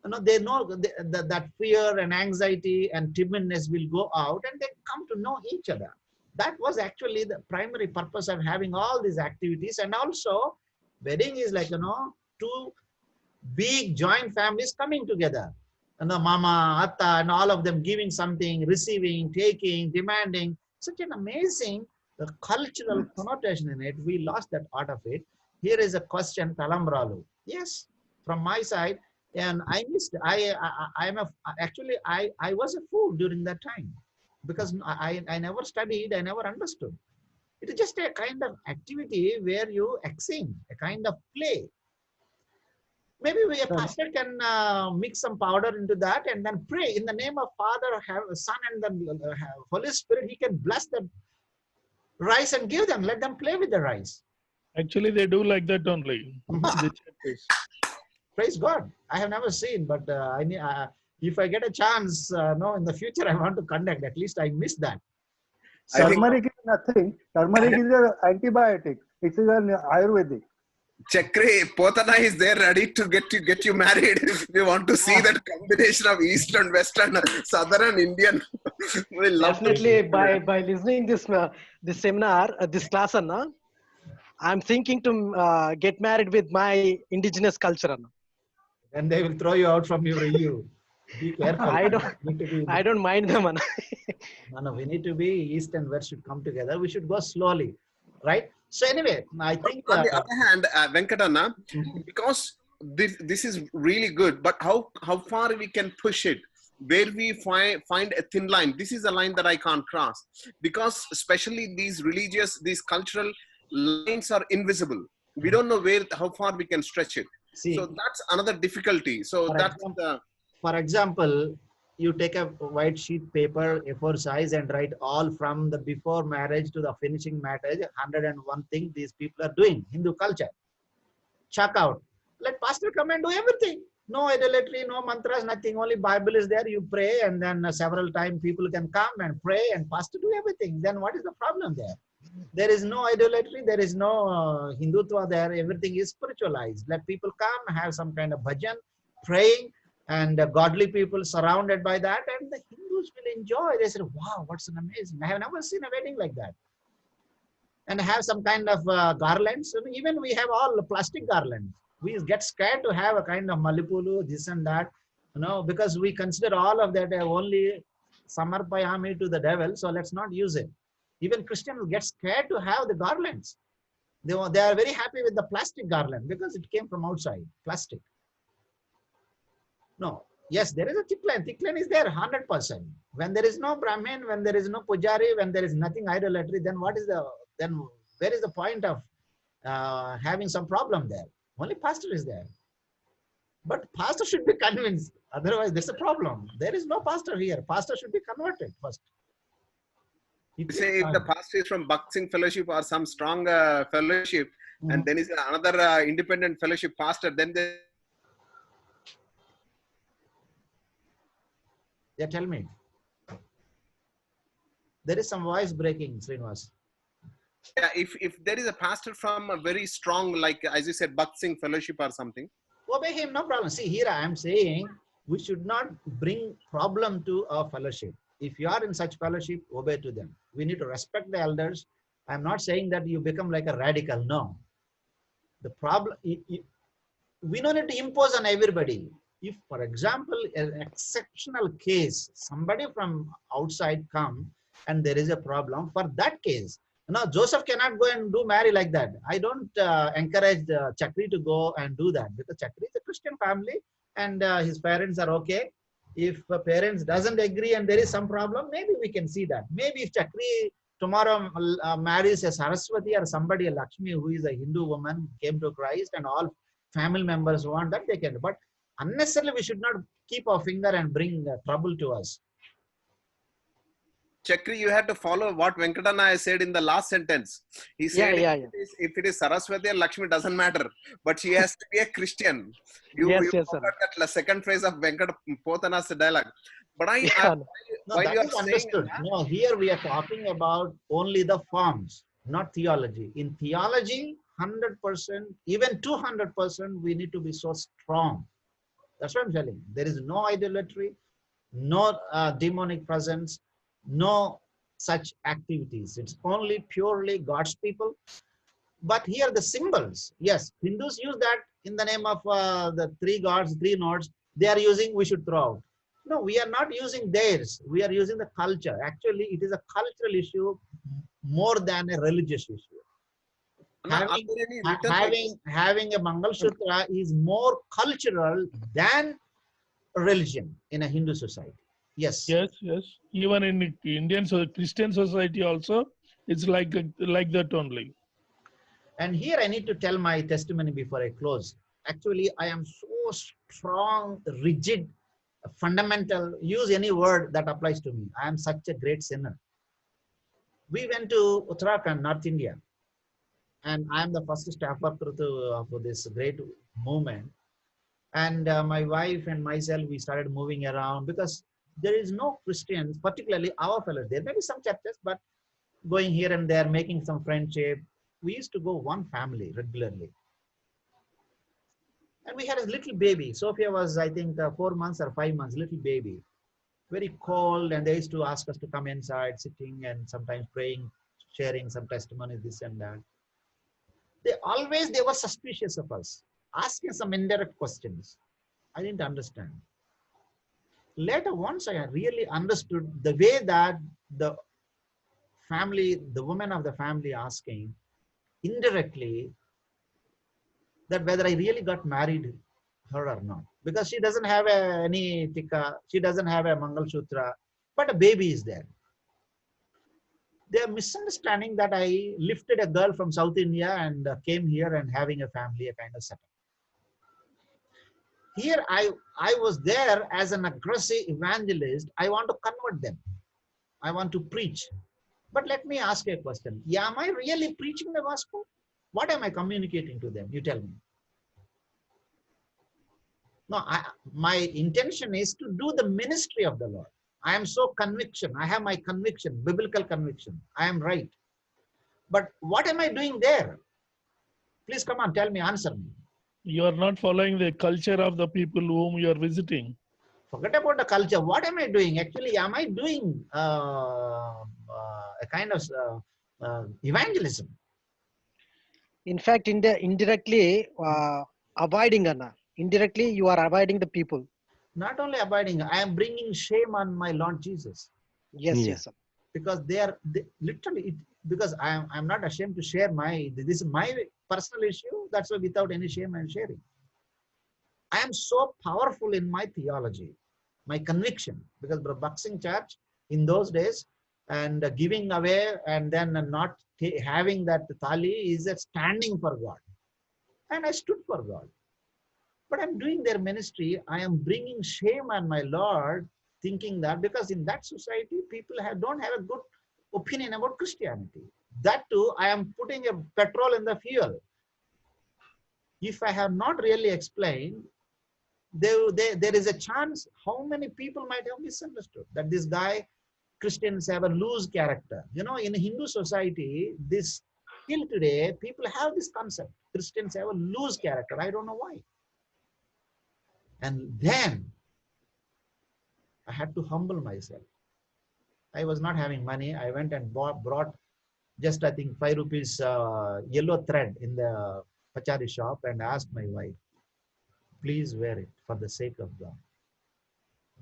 you know, they know that fear and anxiety and timidness will go out, and they come to know each other. That was actually the primary purpose of having all these activities. And also, wedding is like, you know, 2 big joint families coming together. You know, mama, atta, and all of them giving something, receiving, taking, demanding. Such an amazing cultural connotation in it. We lost that art of it. Here is a question, talambralu. Yes, from my side, and I missed. Actually I was a fool during that time, because I never studied, I never understood. It is just a kind of activity where you sing, a kind of play. Maybe a pastor can mix some powder into that and then pray in the name of Father, Son, and the Holy Spirit. He can bless the rice and give them, let them play with the rice. Actually, they do like that only. Praise God. I have never seen, but if I get a chance, no, in the future, I want to conduct. At least I missed that. So, turmeric is nothing. Turmeric is an antibiotic. It is an Ayurvedic. Chakri, Potana is there ready to get you married. We want to see that combination of Eastern, Western, Southern, Indian. We love Definitely, by listening this seminar, this class, Anna, I'm thinking to get married with my indigenous culture, Anna. And they will throw you out from your EU. Be careful. I don't mind them, Anna. No, we need to be East and West should come together. We should go slowly, right? So anyway, I think on the other hand, Venkatana, because this is really good, but how far we can push it, where we find a thin line. This is a line that I can't cross, because especially these religious, these cultural lines are invisible. We don't know how far we can stretch it. See, so that's another difficulty. So for example, you take a white sheet paper, A4 size, and write all from the before marriage to the finishing marriage, 101 things these people are doing, Hindu culture. Chuck out. Let pastor come and do everything. No idolatry, no mantras, nothing. Only Bible is there. You pray, and then several times people can come and pray, and pastor do everything. Then what is the problem there? There is no idolatry. There is no Hindutva there. Everything is spiritualized. Let people come, have some kind of bhajan, praying, and godly people surrounded by that, and the Hindus will enjoy. They said, wow, what's an amazing. I have never seen a wedding like that. And have some kind of garlands. Even we have all plastic garlands. We get scared to have a kind of malipulu, this and that, because we consider all of that only samarpayami to the devil, so let's not use it. Even Christians get scared to have the garlands. They are very happy with the plastic garland because it came from outside, plastic. No, yes, there is a thick line is there 100%. When there is no Brahmin, when there is no Pujari, when there is nothing idolatry, then where is the point of having some problem there? Only pastor is there. But pastor should be convinced. Otherwise, there's a problem. There is no pastor here. Pastor should be converted first. Say if the pastor is from Boxing Fellowship or some strong fellowship, and then is another independent fellowship pastor, then they. Yeah, tell me. There is some voice breaking, Srinivas. Yeah, if there is a pastor from a very strong, like as you said, Boxing Fellowship or something. Obey him, no problem. See, here I am saying we should not bring problem to our fellowship. If you are in such fellowship, obey to them. We need to respect the elders. I'm not saying that you become like a radical. No. The problem, we don't need to impose on everybody. If, for example, an exceptional case, somebody from outside come and there is a problem, for that case, now Joseph cannot go and do marry like that. I don't encourage Chakri to go and do that, because Chakri is a Christian family and his parents are okay. If parents doesn't agree and there is some problem, maybe we can see that. Maybe if Chakri tomorrow marries a Saraswati or somebody, a Lakshmi, who is a Hindu woman, came to Christ, and all family members want that, they can. But unnecessarily, we should not keep our finger and bring trouble to us. Chakri, you have to follow what Venkatana said in the last sentence. He said, if it is Saraswati or Lakshmi, doesn't matter, but she has to be a Christian. You forgot that second phrase of Venkatana's dialogue. But that is understood. No, here we are talking about only the forms, not theology. In theology, 100%, even 200%, we need to be so strong. That's what I'm telling you. There is no idolatry, no demonic presence, no such activities. It's only purely God's people. But here the symbols, yes, Hindus use that in the name of the three gods, three nodes. They are using, we should throw out. No, we are not using theirs. We are using the culture. Actually, it is a cultural issue more than a religious issue. Having a Mangalsutra is more cultural than religion in a Hindu society. Yes. Yes, yes. Even in Indian Christian society also, it's like that only. And here I need to tell my testimony before I close. Actually, I am so strong, rigid, fundamental. Use any word that applies to me. I am such a great sinner. We went to Uttarakhand, North India, and I am the first staff worker for this great movement. And my wife and myself, we started moving around because there is no Christians, particularly our fellows. There may be some churches, but going here and there, making some friendship. We used to go one family regularly. And we had a little baby. Sophia was, I think, 4 months or 5 months, little baby. Very cold, and they used to ask us to come inside, sitting and sometimes praying, sharing some testimony, this and that. They were suspicious of us, asking some indirect questions. I didn't understand. Later, once I really understood the way that the family, the woman of the family asking indirectly that whether I really got married her or not. Because she doesn't have any tikka, she doesn't have a Mangalsutra, but a baby is there. They are misunderstanding that I lifted a girl from South India and came here and having a family, a kind of setup. Here I was there as an aggressive evangelist. I want to convert them. I want to preach. But let me ask you a question. Yeah, am I really preaching the gospel? What am I communicating to them? You tell me. No, my intention is to do the ministry of the Lord. I am so conviction. I have my conviction, biblical conviction. I am right. But what am I doing there? Please come on, tell me, answer me. You are not following the culture of the people whom you are visiting. Forget about the culture. What am I doing? Actually, am I doing a kind of evangelism? In fact, indirectly avoiding, Anna. Indirectly, you are avoiding the people. Not only avoiding, I am bringing shame on my Lord Jesus. Yes, yes, sir. Because they literally, because I'm not ashamed to share this is my personal issue. That's why without any shame I'm sharing. I am so powerful in my theology, my conviction, because the Boxing Church in those days and giving away and then not having that thali is a standing for God. And I stood for God. But I'm doing their ministry. I am bringing shame on my Lord, thinking that because in that society, people don't have a good opinion about Christianity. That too, I am putting a petrol in the fuel. If I have not really explained, there is a chance how many people might have misunderstood that this guy, Christians have a loose character. You know, in Hindu society, this till today, people have this concept. Christians have a loose character. I don't know why. And then I had to humble myself. I was not having money. I went and brought just, I think, 5 rupees yellow thread in the Pachari shop and asked my wife, please wear it for the sake of God.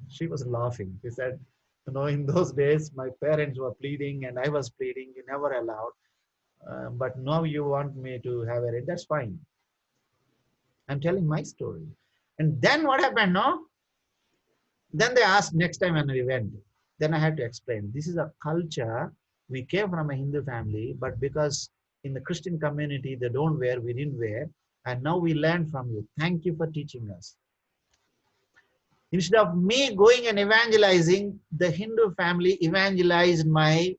She was laughing. She said, you know, in those days, my parents were pleading and I was pleading. You never allowed. But now you want me to have it. That's fine. I'm telling my story. And then what happened, no? Then they asked next time when we went. Then I had to explain. This is a culture. We came from a Hindu family, but because in the Christian community, they don't wear, we didn't wear. And now we learned from you. Thank you for teaching us. Instead of me going and evangelizing, the Hindu family evangelized my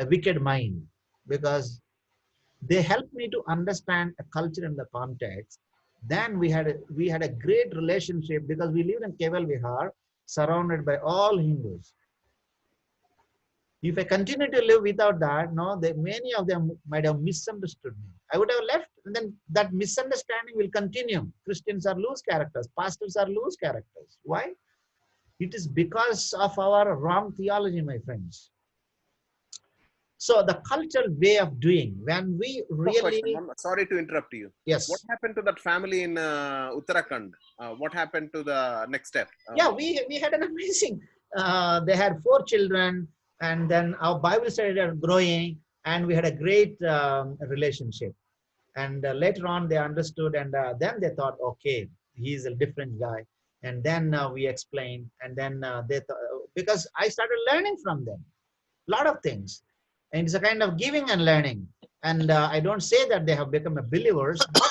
wicked mind, because they helped me to understand a culture and the context. Then we had a great relationship because we lived in Keval Vihar, surrounded by all Hindus. If I continue to live without that, no, many of them might have misunderstood me. I would have left, and then that misunderstanding will continue. Christians are loose characters. Pastors are loose characters. Why? It is because of our wrong theology, my friends. So the cultural way of doing, when we really... Sorry to interrupt you. Yes. What happened to that family in Uttarakhand? What happened to the next step? Yeah, we had an amazing... they had 4 children, and then our Bible started growing, and we had a great relationship. And later on, they understood, and then they thought, okay, he's a different guy. And then we explained, and then they thought, because I started learning from them, a lot of things. And it's a kind of giving and learning. And I don't say that they have become believers, but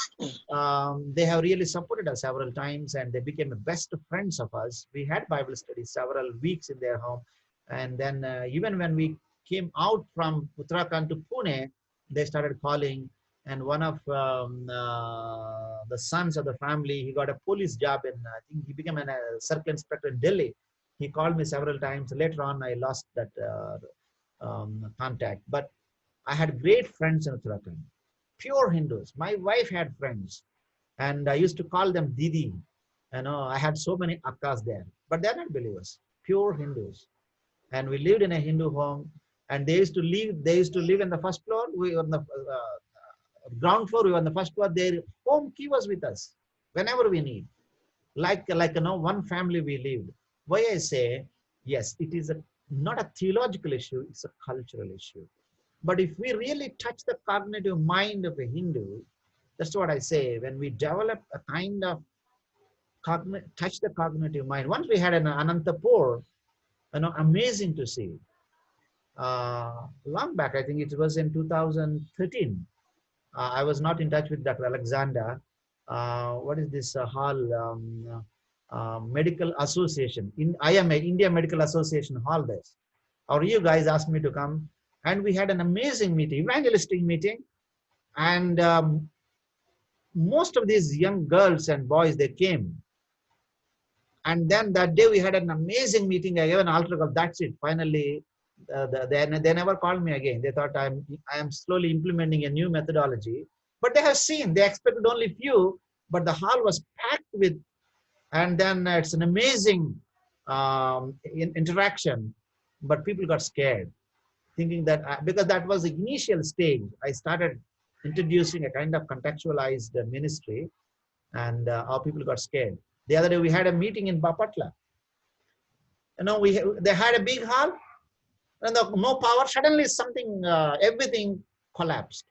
they have really supported us several times, and they became the best friends of us. We had Bible studies several weeks in their home. And then even when we came out from Uttarakhand to Pune, they started calling. And one of the sons of the family, he got a police job in, I think he became a circle inspector in Delhi. He called me several times. Later on, I lost that contact. But I had great friends in Uttarakhand, pure Hindus. My wife had friends, and I used to call them Didi. You know, I had so many akkas there, but they're not believers, pure Hindus. And we lived in a Hindu home, and they used to live in the first floor. We were on the ground floor. We were on the first floor. Their home key was with us whenever we need. Like one family we lived. Why I say, yes, it is not a theological issue, it's a cultural issue. But if we really touch the cognitive mind of a Hindu, that's what I say, when we develop a kind of touch the cognitive mind. Once we had an Anantapur, amazing to see. Long back, I think it was in 2013. I was not in touch with Dr. Alexander. What is this hall? Medical Association. IMA, India Medical Association hall there. Or you guys asked me to come. And we had an amazing meeting, evangelistic meeting. And most of these young girls and boys, they came. And then that day we had an amazing meeting. I gave an altar call. That's it. Finally, they never called me again. They thought I am slowly implementing a new methodology. But they have seen, they expected only few, but the hall was packed with, and then it's an amazing interaction. But people got scared, thinking that, because that was the initial stage, I started introducing a kind of contextualized ministry, and our people got scared. The other day we had a meeting in Bapatla. They had a big hall, and no power. Suddenly something, everything collapsed.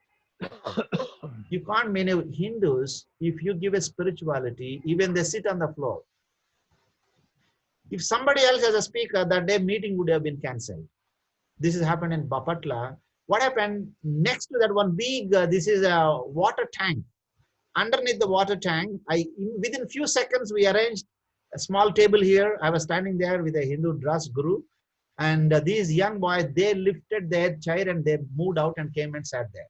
You can't manage Hindus if you give a spirituality, even they sit on the floor. If somebody else as a speaker, that day meeting would have been cancelled. This has happened in Bapatla. What happened next to that one big, this is a water tank. Underneath the water tank, within few seconds, we arranged a small table here. I was standing there with a Hindu dress guru. And these young boys, they lifted their chair and they moved out and came and sat there.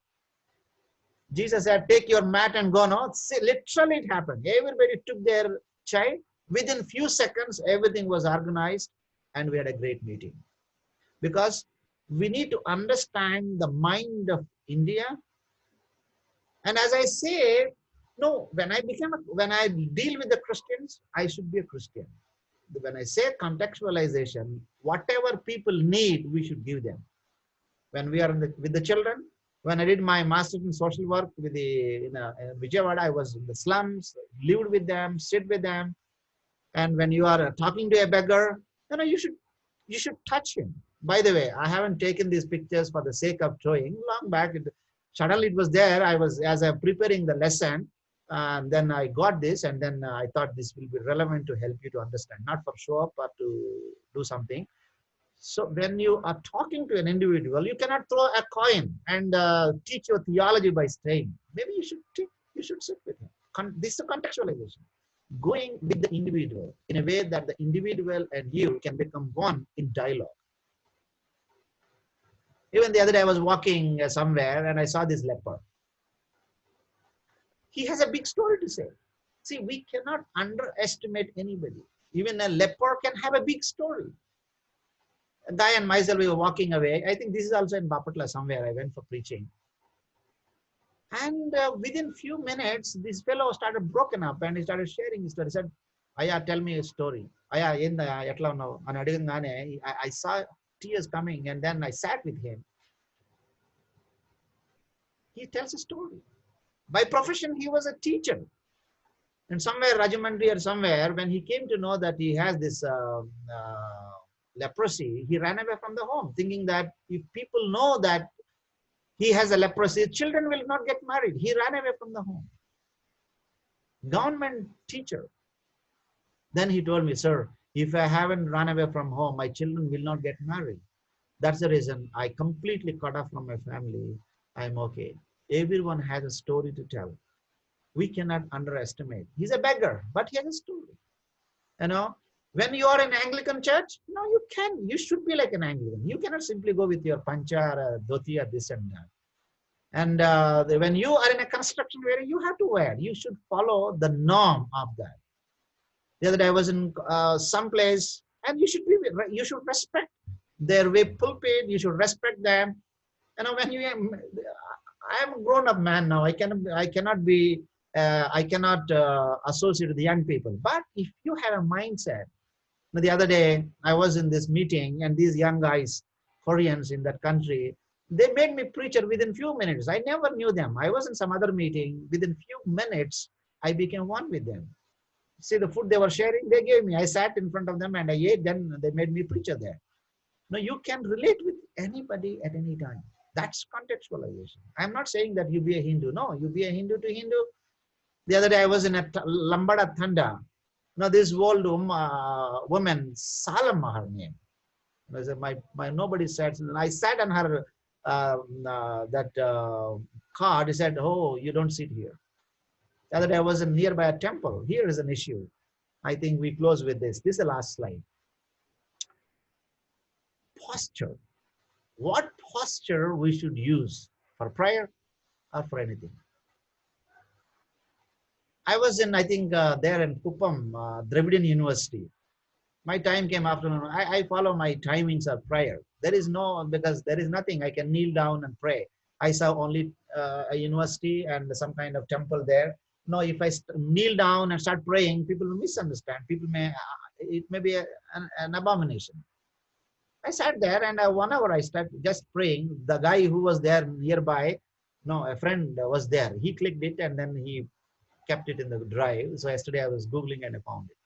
Jesus said, take your mat and go. No, see, literally it happened. Everybody took their chair. Within few seconds, everything was organized and we had a great meeting. Because we need to understand the mind of India. And as I say, no, when I deal with the Christians, I should be a Christian. When I say contextualization, whatever people need, we should give them. When we are with the children, when I did my master's in social work with in Vijayawada, I was in the slums, lived with them, sit with them. And when you are talking to a beggar, you should touch him. By the way, I haven't taken these pictures for the sake of showing. Long back, suddenly it was there. As I'm preparing the lesson, and then I got this, and then I thought this will be relevant to help you to understand, not for show up or to do something. So when you are talking to an individual, you cannot throw a coin and teach your theology by staying. Maybe you should sit with him. This is a contextualization. Going with the individual in a way that the individual and you can become one in dialogue. Even the other day I was walking somewhere and I saw this leper. He has a big story to say. See, we cannot underestimate anybody. Even a leper can have a big story. A guy and myself, we were walking away. I think this is also in Bapatla somewhere. I went for preaching. And within few minutes, this fellow started broken up and he started sharing his story. He said, Aya, tell me a story. Aya, I saw tears coming and then I sat with him. He tells a story. By profession, he was a teacher. And somewhere, Rajamandri or somewhere, when he came to know that he has this leprosy, he ran away from the home, thinking that if people know that he has a leprosy, children will not get married. He ran away from the home. Government teacher. Then he told me, sir, if I haven't run away from home, my children will not get married. That's the reason I completely cut off from my family. I'm okay. Everyone has a story to tell. We cannot underestimate. He's a beggar, but he has a story. When you are in Anglican church, no, you should be like an Anglican. You cannot simply go with your pancha or dhoti or this and that. And when you are in a construction area, you have to wear. You should follow the norm of that. The other day I was in some place, and you should respect their way pulpit. You should respect them. When I am a grown-up man now. I cannot associate with the young people. But if you have a mindset. The other day, I was in this meeting and these young guys, Koreans in that country, they made me preacher within few minutes. I never knew them. I was in some other meeting. Within few minutes, I became one with them. See the food they were sharing, they gave me. I sat in front of them and I ate. Then they made me preacher there. Now you can relate with anybody at any time. That's contextualization. I'm not saying that you be a Hindu. No, you be a Hindu to Hindu. The other day, I was in a Lambada Thanda. Now this old woman, Salama, her name. Nobody said. I sat on her card. He said, "Oh, you don't sit here." The other day I was nearby a temple. Here is an issue. I think we close with this. This is the last slide. Posture. What posture we should use for prayer or for anything? I was in, I think, there in Kuppam, Dravidian University. My time came afternoon. I follow my timings of prayer. Because there is nothing. I can kneel down and pray. I saw only a university and some kind of temple there. No, if I kneel down and start praying, people will misunderstand. It may be an abomination. I sat there and 1 hour I started just praying. The guy who was there nearby, a friend was there. He clicked it and then he kept it in the drive. So yesterday I was Googling and I found it.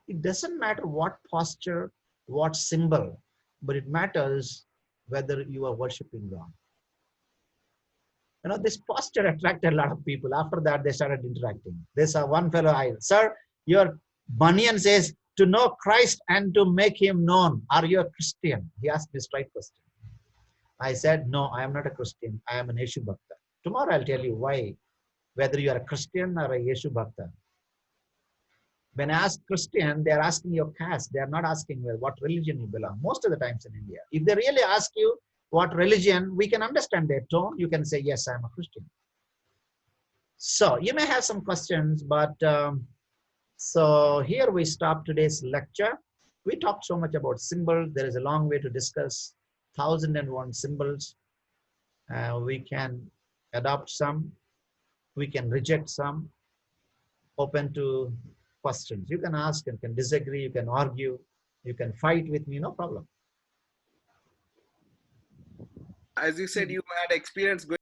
It doesn't matter what posture, what symbol, but it matters whether you are worshiping God. This posture attracted a lot of people. After that, they started interacting. There's one fellow, sir, your Bunyan says to know Christ and to make him known. Are you a Christian? He asked me a straight question. I said, no, I am not a Christian. I am an Yeshu Bhakta. Tomorrow I'll tell you why. Whether you are a Christian or a Yeshu Bhakta. When I ask Christian, they are asking your caste. They are not asking, well, what religion you belong. Most of the times in India, if they really ask you what religion, we can understand their tone. You can say, yes, I'm a Christian. So you may have some questions, but so here we stop today's lecture. We talked so much about symbols. There is a long way to discuss 1001 symbols. We can adopt some, we can reject some, open to questions. You can ask and can disagree, you can argue, you can fight with me, no problem. As you said, you had experience going